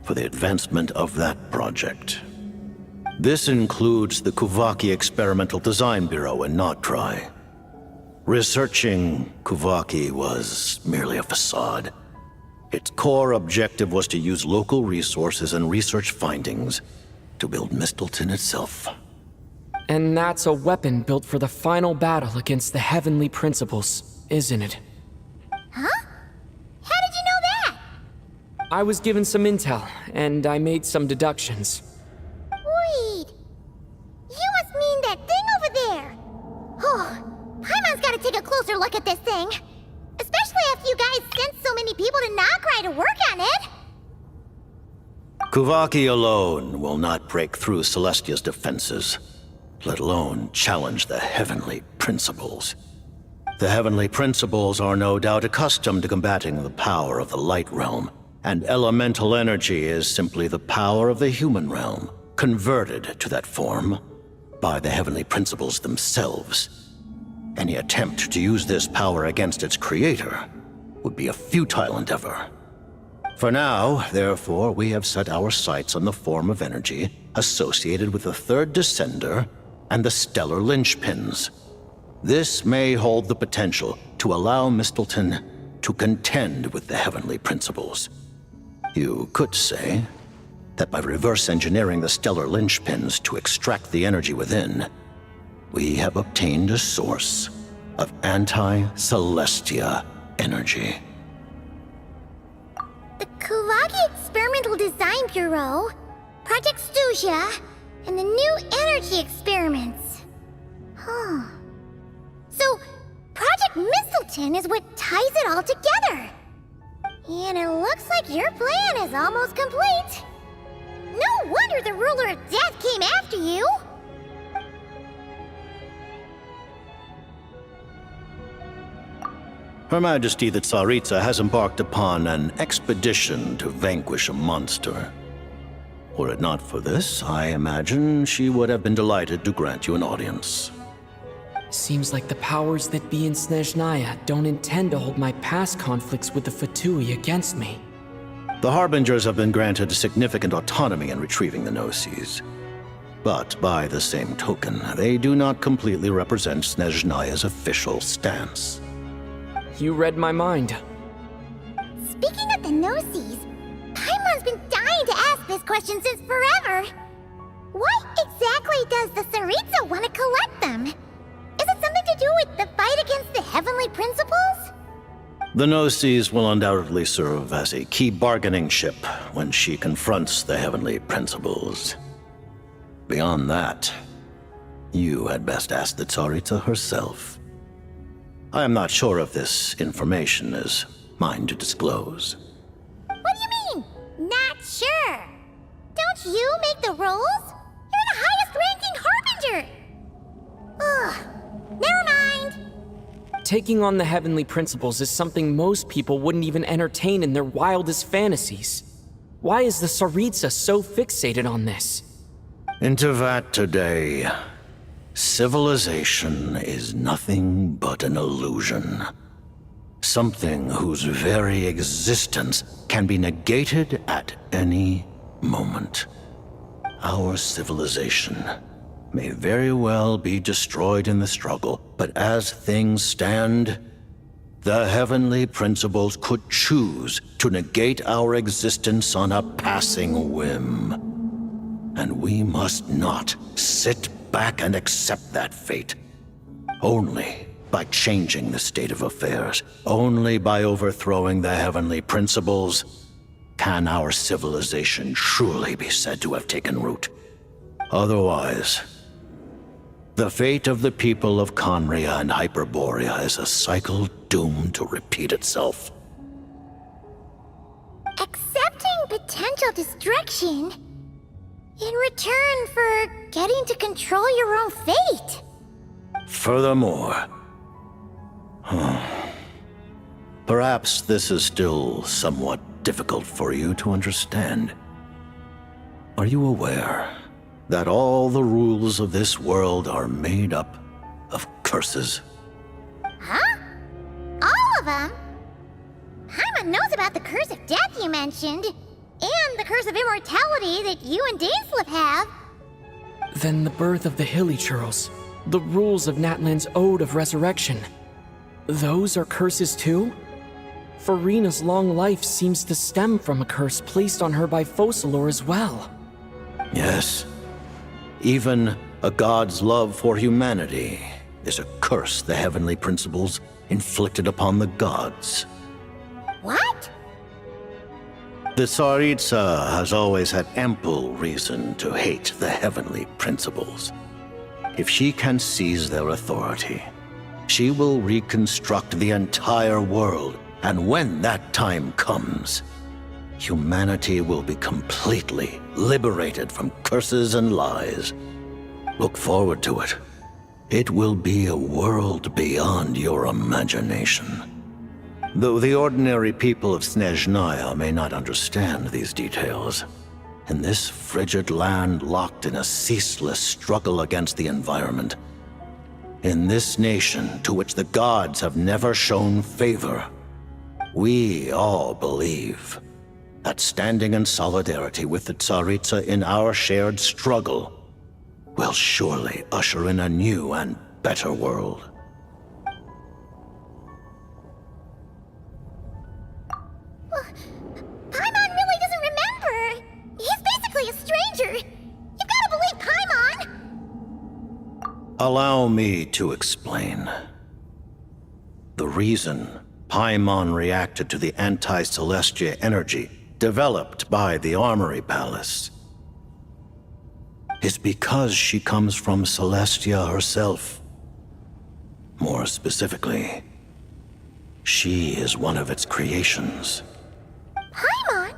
for the advancement of that project. This includes the Kuvaki Experimental Design Bureau in Notdry. Researching Kuvaki was merely a facade. Its core objective was to use local resources and research findings to build Mistleton itself. And that's a weapon built for the final battle against the Heavenly Principles, isn't it? Huh? How did you know that? I was given some intel, and I made some deductions. Wait. You must mean that thing over there. Oh, Paimon's gotta take a closer look at this thing. Especially after you guys sent so many people to Notdry to work on it. Kuvaki alone will not break through Celestia's defenses, let alone challenge the Heavenly Principles. The Heavenly Principles are no doubt accustomed to combating the power of the Light Realm, and elemental energy is simply the power of the human realm, converted to that form by the Heavenly Principles themselves. Any attempt to use this power against its creator would be a futile endeavor. For now, therefore, we have set our sights on the form of energy associated with the Third Descender and the Stellar Linchpins. This may hold the potential to allow Mistleton to contend with the Heavenly Principles. You could say that by reverse engineering the Stellar Linchpins to extract the energy within, we have obtained a source of anti-Celestia energy. The Kuvaki Experimental Design Bureau, Project Stuja, and the new energy experiments. Huh. So, Project Mistleton is what ties it all together. And it looks like your plan is almost complete. No wonder the Ruler of Death came after you. Her Majesty the Tsaritsa has embarked upon an expedition to vanquish a monster. Were it not for this, I imagine she would have been delighted to grant you an audience. Seems like the powers that be in Snezhnaya don't intend to hold my past conflicts with the Fatui against me. The Harbingers have been granted significant autonomy in retrieving the Gnosis. But by the same token, they do not completely represent Snezhnaya's official stance. You read my mind. Speaking of the Gnosis, Paimon's been dying to ask this question since forever. Why exactly does the Tsaritsa want to collect them? Is it something to do with the fight against the Heavenly Principles? The Gnosis will undoubtedly serve as a key bargaining chip when she confronts the Heavenly Principles. Beyond that, you had best ask the Tsaritsa herself. I am not sure if this information is mine to disclose. What do you mean, not sure? Don't you make the rules? You're the highest-ranking Harbinger! Ugh, never mind. Taking on the Heavenly Principles is something most people wouldn't even entertain in their wildest fantasies. Why is the Tsaritsa so fixated on this? In Tevat today, civilization is nothing but an illusion. Something whose very existence can be negated at any moment. Our civilization may very well be destroyed in the struggle, but as things stand, the Heavenly Principles could choose to negate our existence on a passing whim. And we must not sit back and accept that fate. Only by changing the state of affairs, only by overthrowing the Heavenly Principles, can our civilization truly be said to have taken root. Otherwise, the fate of the people of Conria and Hyperborea is a cycle doomed to repeat itself. Accepting potential destruction in return for getting to control your own fate. Furthermore, perhaps this is still somewhat difficult for you to understand. Are you aware that all the rules of this world are made up of curses? Huh? All of them? Paimon knows about the curse of death you mentioned, and the curse of immortality that you and Dainsleif have. Then the birth of the Hilly Churls, the rules of Natlan's Ode of Resurrection. Those are curses too? Farina's long life seems to stem from a curse placed on her by Focalor as well. Yes. Even a god's love for humanity is a curse the heavenly principles inflicted upon the gods. What? The Tsaritsa has always had ample reason to hate the heavenly principles. If she can seize their authority, she will reconstruct the entire world, and when that time comes, humanity will be completely liberated from curses and lies. Look forward to it. It will be a world beyond your imagination. Though the ordinary people of Snezhnaya may not understand these details, in this frigid land locked in a ceaseless struggle against the environment, in this nation to which the gods have never shown favor, we all believe that standing in solidarity with the Tsaritsa in our shared struggle will surely usher in a new and better world. Paimon really doesn't remember! He's basically a stranger! You've gotta believe Paimon! Allow me to explain. The reason Paimon reacted to the anti-Celestia energy developed by the Armory Palace is because she comes from Celestia herself. More specifically, she is one of its creations. Paimon?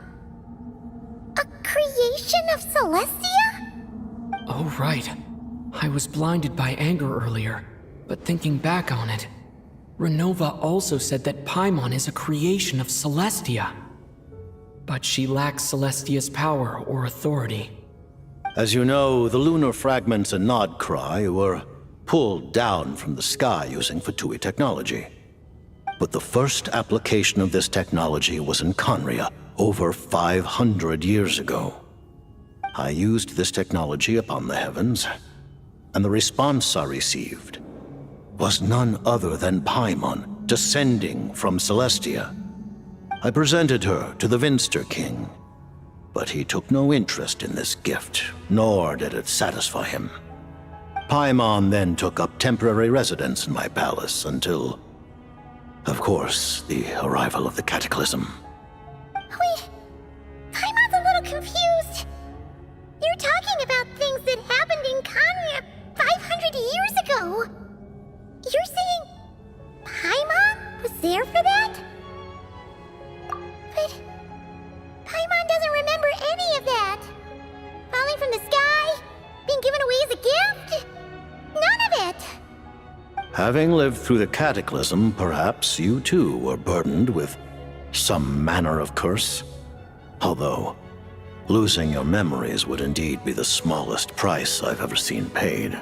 A creation of Celestia? Oh, right. I was blinded by anger earlier, but thinking back on it, Renova also said that Paimon is a creation of Celestia. But she lacks Celestia's power or authority. As you know, the lunar fragments in Nodcry were pulled down from the sky using Fatui technology. But the first application of this technology was in Conria over 500 years ago. I used this technology upon the heavens, and the response I received was none other than Paimon descending from Celestia. I presented her to the Vinster King, but he took no interest in this gift, nor did it satisfy him. Paimon then took up temporary residence in my palace until, of course, the arrival of the Cataclysm. Wait, Paimon's a little confused. You're talking about things that happened in Conria 500 years ago. You're saying Paimon was there for that? But Paimon doesn't remember any of that. Falling from the sky? Being given away as a gift? None of it! Having lived through the Cataclysm, perhaps you too were burdened with some manner of curse. Although, losing your memories would indeed be the smallest price I've ever seen paid.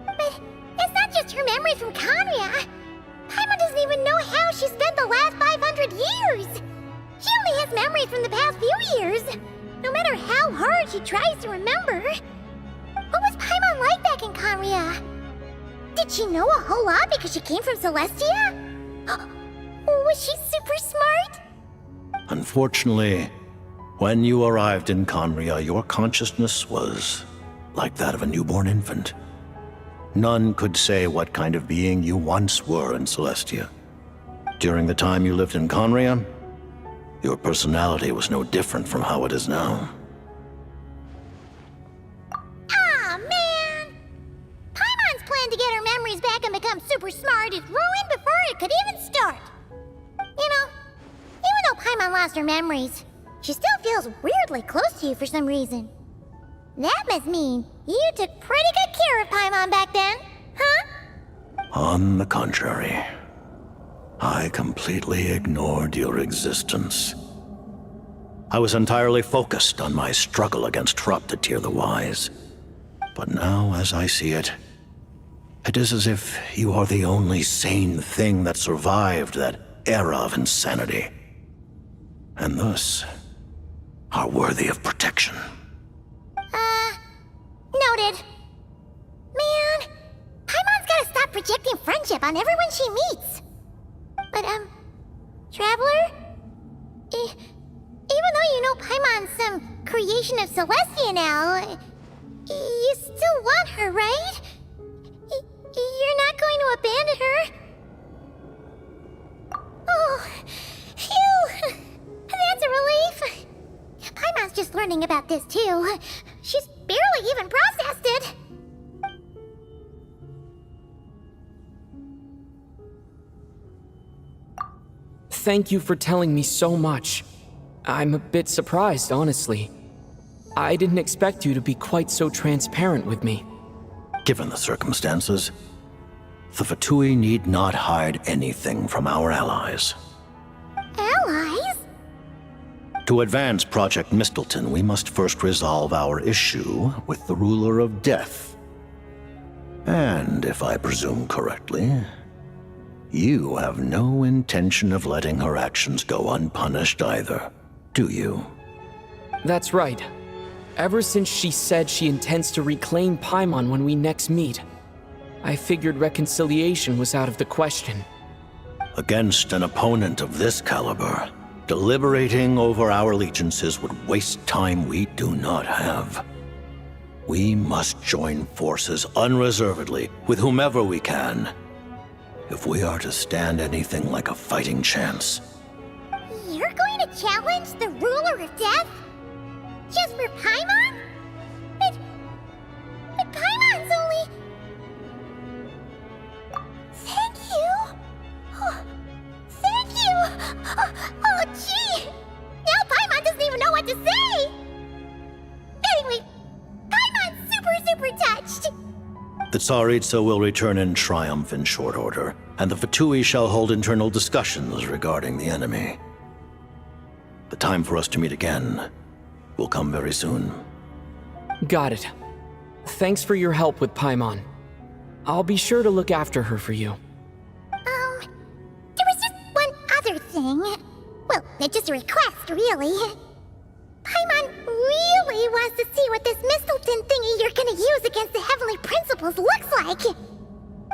But it's not just her memories from Conria. Paimon doesn't even know how she spent the last 500 years. She only has memories from the past few years. No matter how hard she tries to remember. What was Paimon like back in Conria? Did she know a whole lot because she came from Celestia? Was she super smart? Unfortunately, when you arrived in Conria, your consciousness was like that of a newborn infant. None could say what kind of being you once were in Celestia. During the time you lived in Conria, Your personality was no different from how it is now. Aw, man! Paimon's plan to get her memories back and become super smart is ruined before it could even start. You know, even though Paimon lost her memories, she still feels weirdly close to you for some reason. That must mean you took pretty good care of Paimon back then, huh? On the contrary, I completely ignored your existence. I was entirely focused on my struggle against Troptatir the Wise. But now, as I see it, it is as if you are the only sane thing that survived that era of insanity. And thus, are worthy of protection. Noted. Man, Paimon's gotta stop projecting friendship on everyone she meets. But, Traveler? Even though you know Paimon's some creation of Celestia now, you still want her, right? You're not going to abandon her? Oh, phew! That's a relief. Paimon's just learning about this, too. She's barely even processed it. Thank you for telling me so much. I'm a bit surprised, honestly. I didn't expect you to be quite so transparent with me. Given the circumstances, the Fatui need not hide anything from our allies. Allies? To advance Project Mistleton, we must first resolve our issue with the Ruler of Death. And if I presume correctly, you have no intention of letting her actions go unpunished either, do you? That's right. Ever since she said she intends to reclaim Paimon when we next meet, I figured reconciliation was out of the question. Against an opponent of this caliber, deliberating over our allegiances would waste time we do not have. We must join forces unreservedly with whomever we can, if we are to stand anything like a fighting chance. You're going to challenge the Ruler of Death? Just for Paimon? But Paimon's only... Thank you! Oh, thank you! Oh, gee! Now Paimon doesn't even know what to say! Anyway, Paimon's super touched! The Tsaritsa will return in triumph in short order, and the Fatui shall hold internal discussions regarding the enemy. The time for us to meet again will come very soon. Got it. Thanks for your help with Paimon. I'll be sure to look after her for you. There was just one other thing. Well, just a request, really. Paimon really wants to see what this Mistleton thingy you're gonna use against the Heavenly Principles looks like.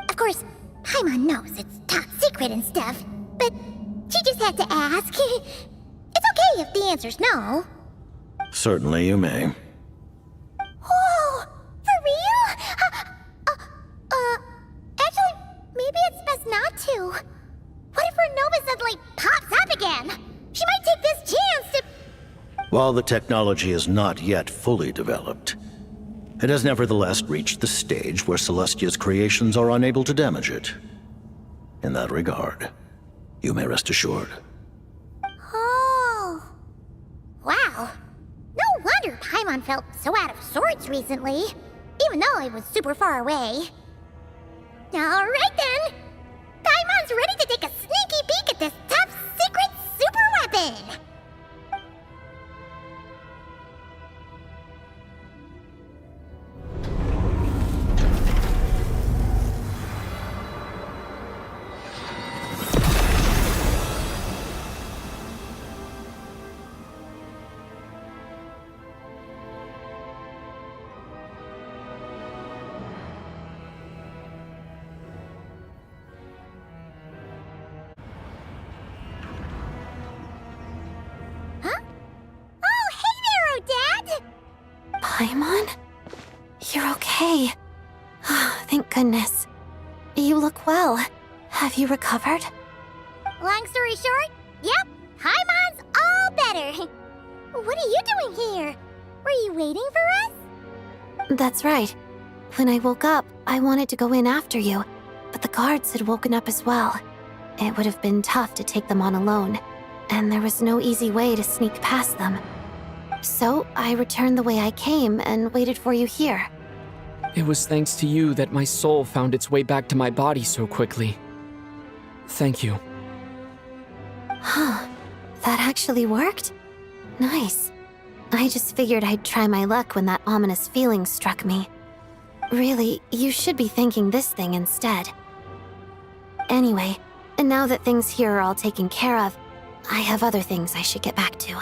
Of course, Paimon knows it's top secret and stuff, but she just had to ask. It's okay if the answer's no. Certainly you may. Whoa! For real? Actually, maybe it's best not to. What if her Nova suddenly pops up again? She might take this chance to... While the technology is not yet fully developed, it has nevertheless reached the stage where Celestia's creations are unable to damage it. In that regard, you may rest assured. Oh. Wow. No wonder Paimon felt so out of sorts recently, even though it was super far away. Alright then! Paimon's ready to take a sneaky peek at this top secret super weapon! Paimon? You're okay. Thank goodness. You look well. Have you recovered? Long story short, yep, Paimon's all waiting for us? That's right. When I woke up, I wanted to go in after you, but the guards had woken up as well. It would have been tough to take them on alone, and there was no easy way to sneak past them. So I returned the way I came and waited for you here. It was thanks to you that my soul found its way back to my body so quickly. Thank you. Huh. That actually worked? Nice. I just figured I'd try my luck when that ominous feeling struck me. Really, you should be thanking this thing instead. Anyway, and now that things here are all taken care of, I have other things I should get back to.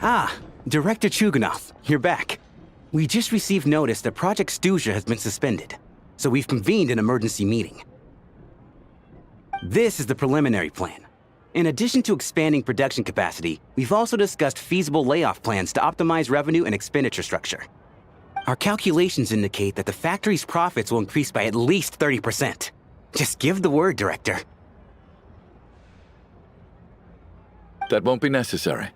Ah, Director Chuganov, you're back. We just received notice that Project Stuja has been suspended, so we've convened an emergency meeting. This is the preliminary plan. In addition to expanding production capacity, we've also discussed feasible layoff plans to optimize revenue and expenditure structure. Our calculations indicate that the factory's profits will increase by at least 30%. Just give the word, Director. That won't be necessary.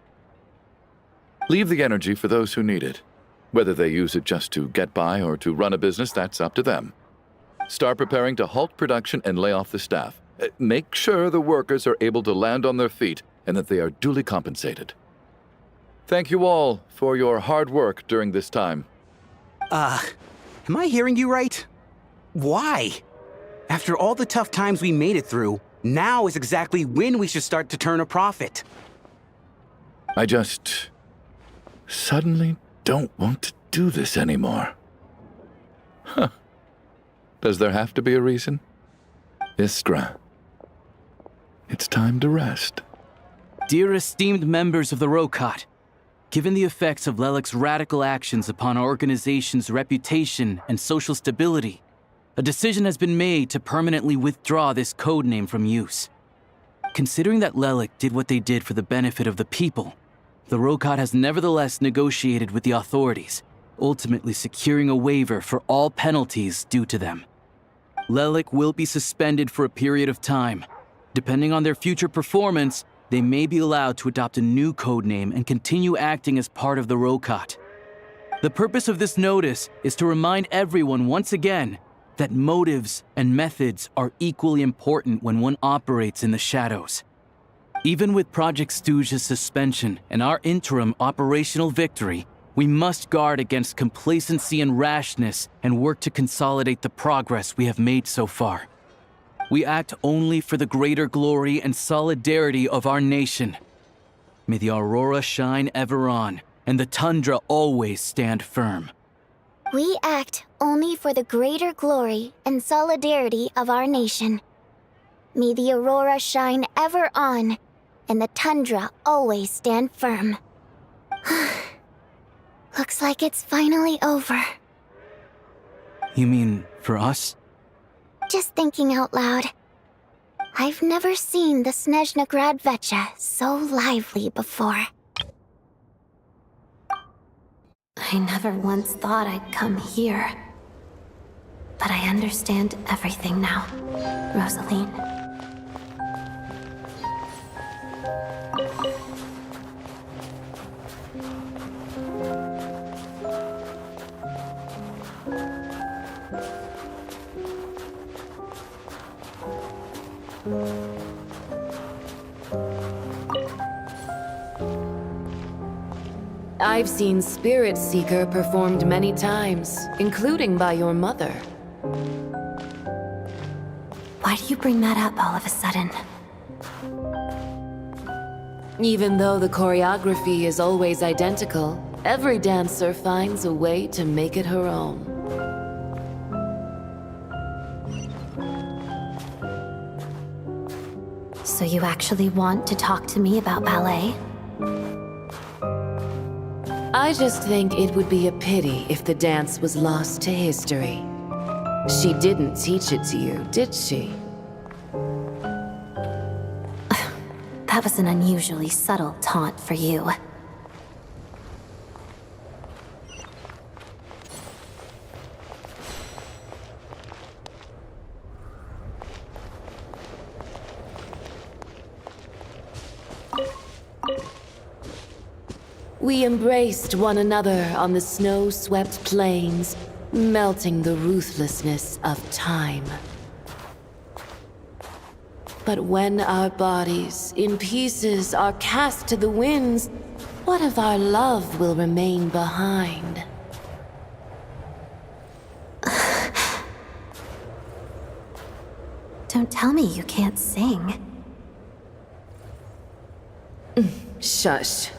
Leave the energy for those who need it. Whether they use it just to get by or to run a business, that's up to them. Start preparing to halt production and lay off the staff. Make sure the workers are able to land on their feet and that they are duly compensated. Thank you all for your hard work during this time. Am I hearing you right? Why? After all the tough times we made it through, now is exactly when we should start to turn a profit. I just suddenly don't want to do this anymore. Huh. Does there have to be a reason? Iskra, it's time to rest. Dear esteemed members of the Rokot, given the effects of Lelik's radical actions upon our organization's reputation and social stability, a decision has been made to permanently withdraw this codename from use. Considering that Lelik did what they did for the benefit of the people, the Rokot has nevertheless negotiated with the authorities, ultimately securing a waiver for all penalties due to them. Lelik will be suspended for a period of time. Depending on their future performance, they may be allowed to adopt a new codename and continue acting as part of the Rokot. The purpose of this notice is to remind everyone once again that motives and methods are equally important when one operates in the shadows. Even with Project Stuja's suspension and our interim operational victory, we must guard against complacency and rashness and work to consolidate the progress we have made so far. We act only for the greater glory and solidarity of our nation. May the aurora shine ever on, and the tundra always stand firm. We act only for the greater glory and solidarity of our nation. May the aurora shine ever on, and the tundra always stand firm. Looks like it's finally over. You mean for us? Just thinking out loud. I've never seen the Snezhna Gradvecha so lively before. I never once thought I'd come here. But I understand everything now, Rosaline. I've seen Spirit Seeker performed many times, including by your mother. Why do you bring that up all of a sudden? Even though the choreography is always identical, every dancer finds a way to make it her own. So you actually want to talk to me about ballet? I just think it would be a pity if the dance was lost to history. She didn't teach it to you, did she? That was an unusually subtle taunt for you. We embraced one another on the snow-swept plains, melting the ruthlessness of time. But when our bodies, in pieces, are cast to the winds, what of our love will remain behind? Don't tell me you can't sing. Shush.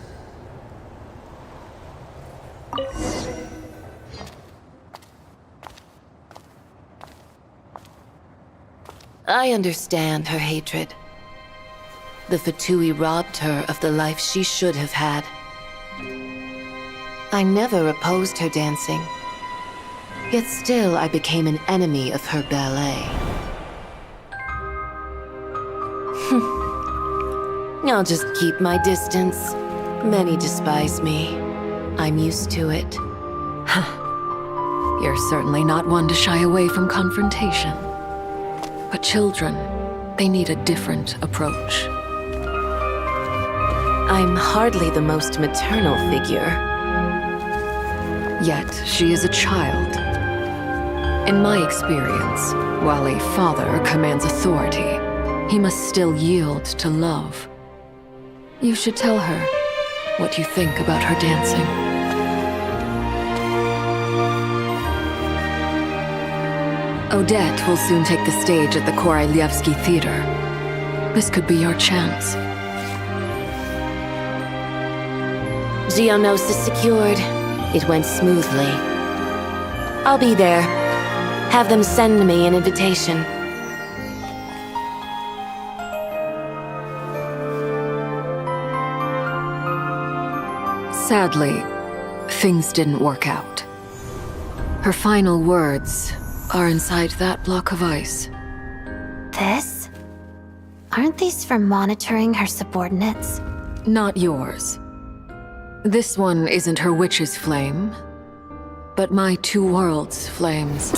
I understand her hatred. The Fatui robbed her of the life she should have had. I never opposed her dancing. Yet still I became an enemy of her ballet. I'll just keep my distance. Many despise me. I'm used to it. You're certainly not one to shy away from confrontation. But children, they need a different approach. I'm hardly the most maternal figure. Yet, she is a child. In my experience, while a father commands authority, he must still yield to love. You should tell her what you think about her dancing. Odette will soon take the stage at the Koralyevsky Theater. This could be your chance. Geonosis secured. It went smoothly. I'll be there. Have them send me an invitation. Sadly, things didn't work out. Her final words are inside that block of ice. This? Aren't these for monitoring her subordinates? Not yours. This one isn't her witch's flame, but my two worlds' flames.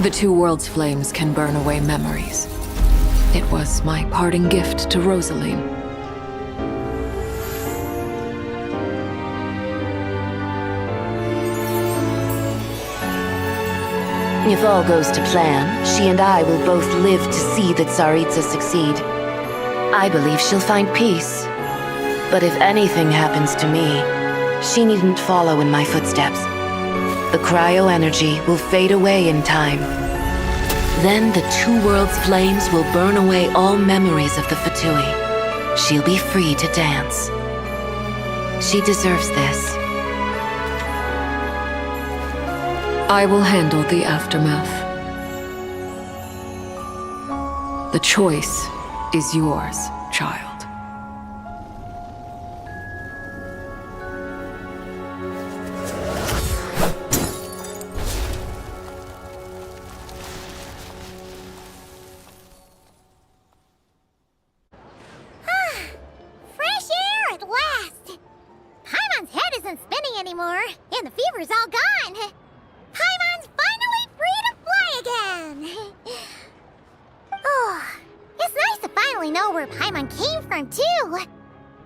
The two worlds' flames can burn away memories. It was my parting gift to Rosaline. If all goes to plan, she and I will both live to see the Tsaritsa succeed. I believe she'll find peace. But if anything happens to me, she needn't follow in my footsteps. The cryo-energy will fade away in time. Then the two worlds' flames will burn away all memories of the Fatui. She'll be free to dance. She deserves this. I will handle the aftermath. The choice is yours, child. Fresh air at last! Paimon's head isn't spinning anymore, and the fever's all gone. Paimon's finally free to fly again! Oh, it's nice to finally know where Paimon came from, too.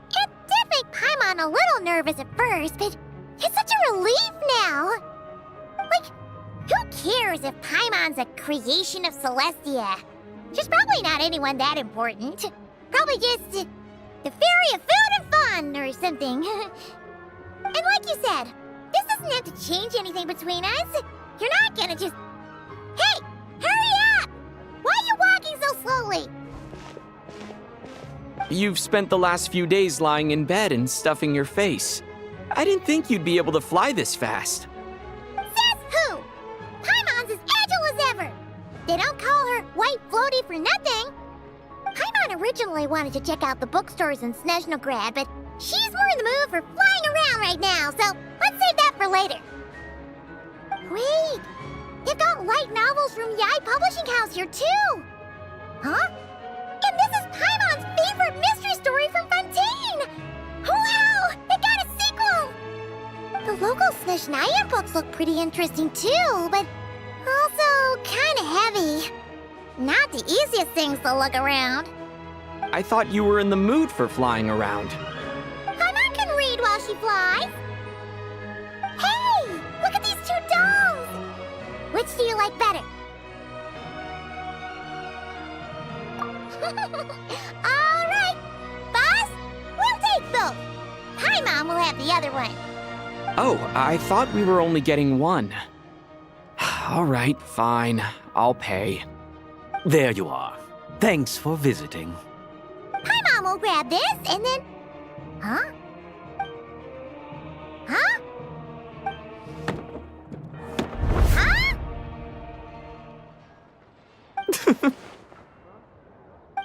It did make Paimon a little nervous at first, but it's such a relief now. Like, who cares if Paimon's a creation of Celestia? She's probably not anyone that important. Probably just the fairy of food and fun or something. And like you said, this doesn't have to change anything between us. You're not gonna just... Hey! Hurry up! Why are you walking so slowly? You've spent the last few days lying in bed and stuffing your face. I didn't think you'd be able to fly this fast. Says who? Paimon's as agile as ever. They don't call her White Floaty for nothing. Paimon originally wanted to check out the bookstores in Snezhnograd, but she's more in the mood for flying around right now, so let's save that for later. Wait, they've got light novels from Yai Publishing House here too. Huh? And this is Paimon's favorite mystery story from Fontaine. Wow, they got a sequel. The local Snezhnaya books look pretty interesting too, but also kind of heavy. Not the easiest things to look around. I thought you were in the mood for flying around. Paimon can read while she butterflies. Hey, look at these two dolls. Which do you like better? All right, boss, we'll take both. Paimon will have the other one. Oh, I thought we were only getting one. All right, fine. I'll pay. There you are. Thanks for visiting. Paimon will grab this and then... Huh? Huh? Huh?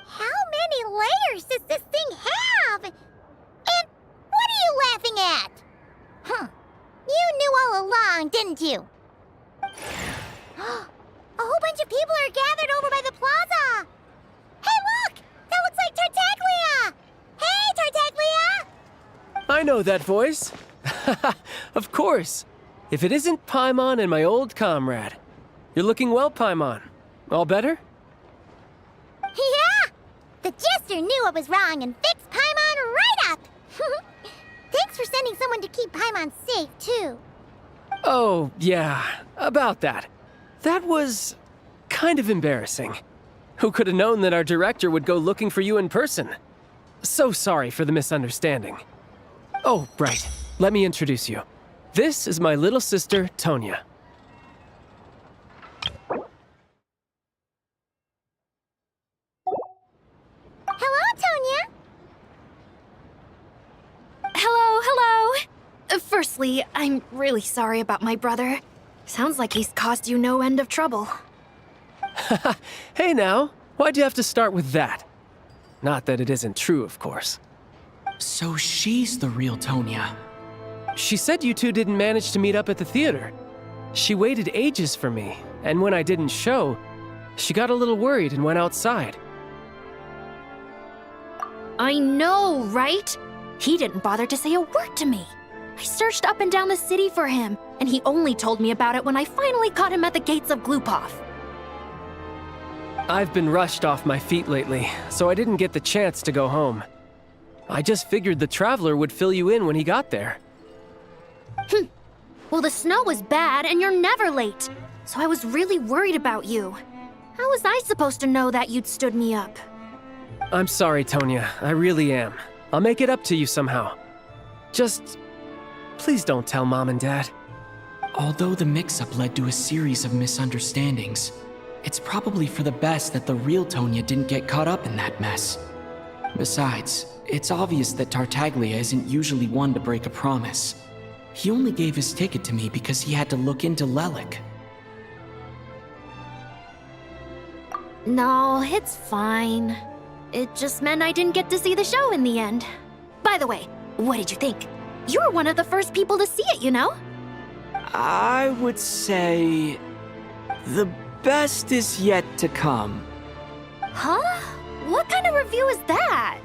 How many layers does this thing have? And what are you laughing at? Huh. You knew all along, didn't you? A whole bunch of people are gathered over by the plaza. Hey, look! That looks like Tartaglia! Hey, Tartaglia! I know that voice. Of course. If it isn't Paimon and my old comrade. You're looking well, Paimon. All better? Yeah! The jester knew I was wrong and fixed Paimon right up! Thanks for sending someone to keep Paimon safe, too. Oh, yeah. About that. That was kind of embarrassing. Who could have known that our director would go looking for you in person? So sorry for the misunderstanding. Oh, right. Let me introduce you. This is my little sister, Tonya. Hello, Tonya! Hello. Firstly, I'm really sorry about my brother. Sounds like he's caused you no end of trouble. Hey now, why'd you have to start with that? Not that it isn't true, of course. So she's the real Tonya. She said you two didn't manage to meet up at the theater. She waited ages for me, and when I didn't show, she got a little worried and went outside. I know, right? He didn't bother to say a word to me. I searched up and down the city for him, and he only told me about it when I finally caught him at the gates of Glupov. I've been rushed off my feet lately, so I didn't get the chance to go home. I just figured the Traveler would fill you in when he got there. Well, the snow was bad, and you're never late. So I was really worried about you. How was I supposed to know that you'd stood me up? I'm sorry, Tonya. I really am. I'll make it up to you somehow. Just... please don't tell Mom and Dad. Although the mix-up led to a series of misunderstandings, it's probably for the best that the real Tonya didn't get caught up in that mess. Besides, it's obvious that Tartaglia isn't usually one to break a promise. He only gave his ticket to me because he had to look into Lelik. No, it's fine. It just meant I didn't get to see the show in the end. By the way, what did you think? You were one of the first people to see it, you know? I would say... the best is yet to come. Huh? What kind of review is that?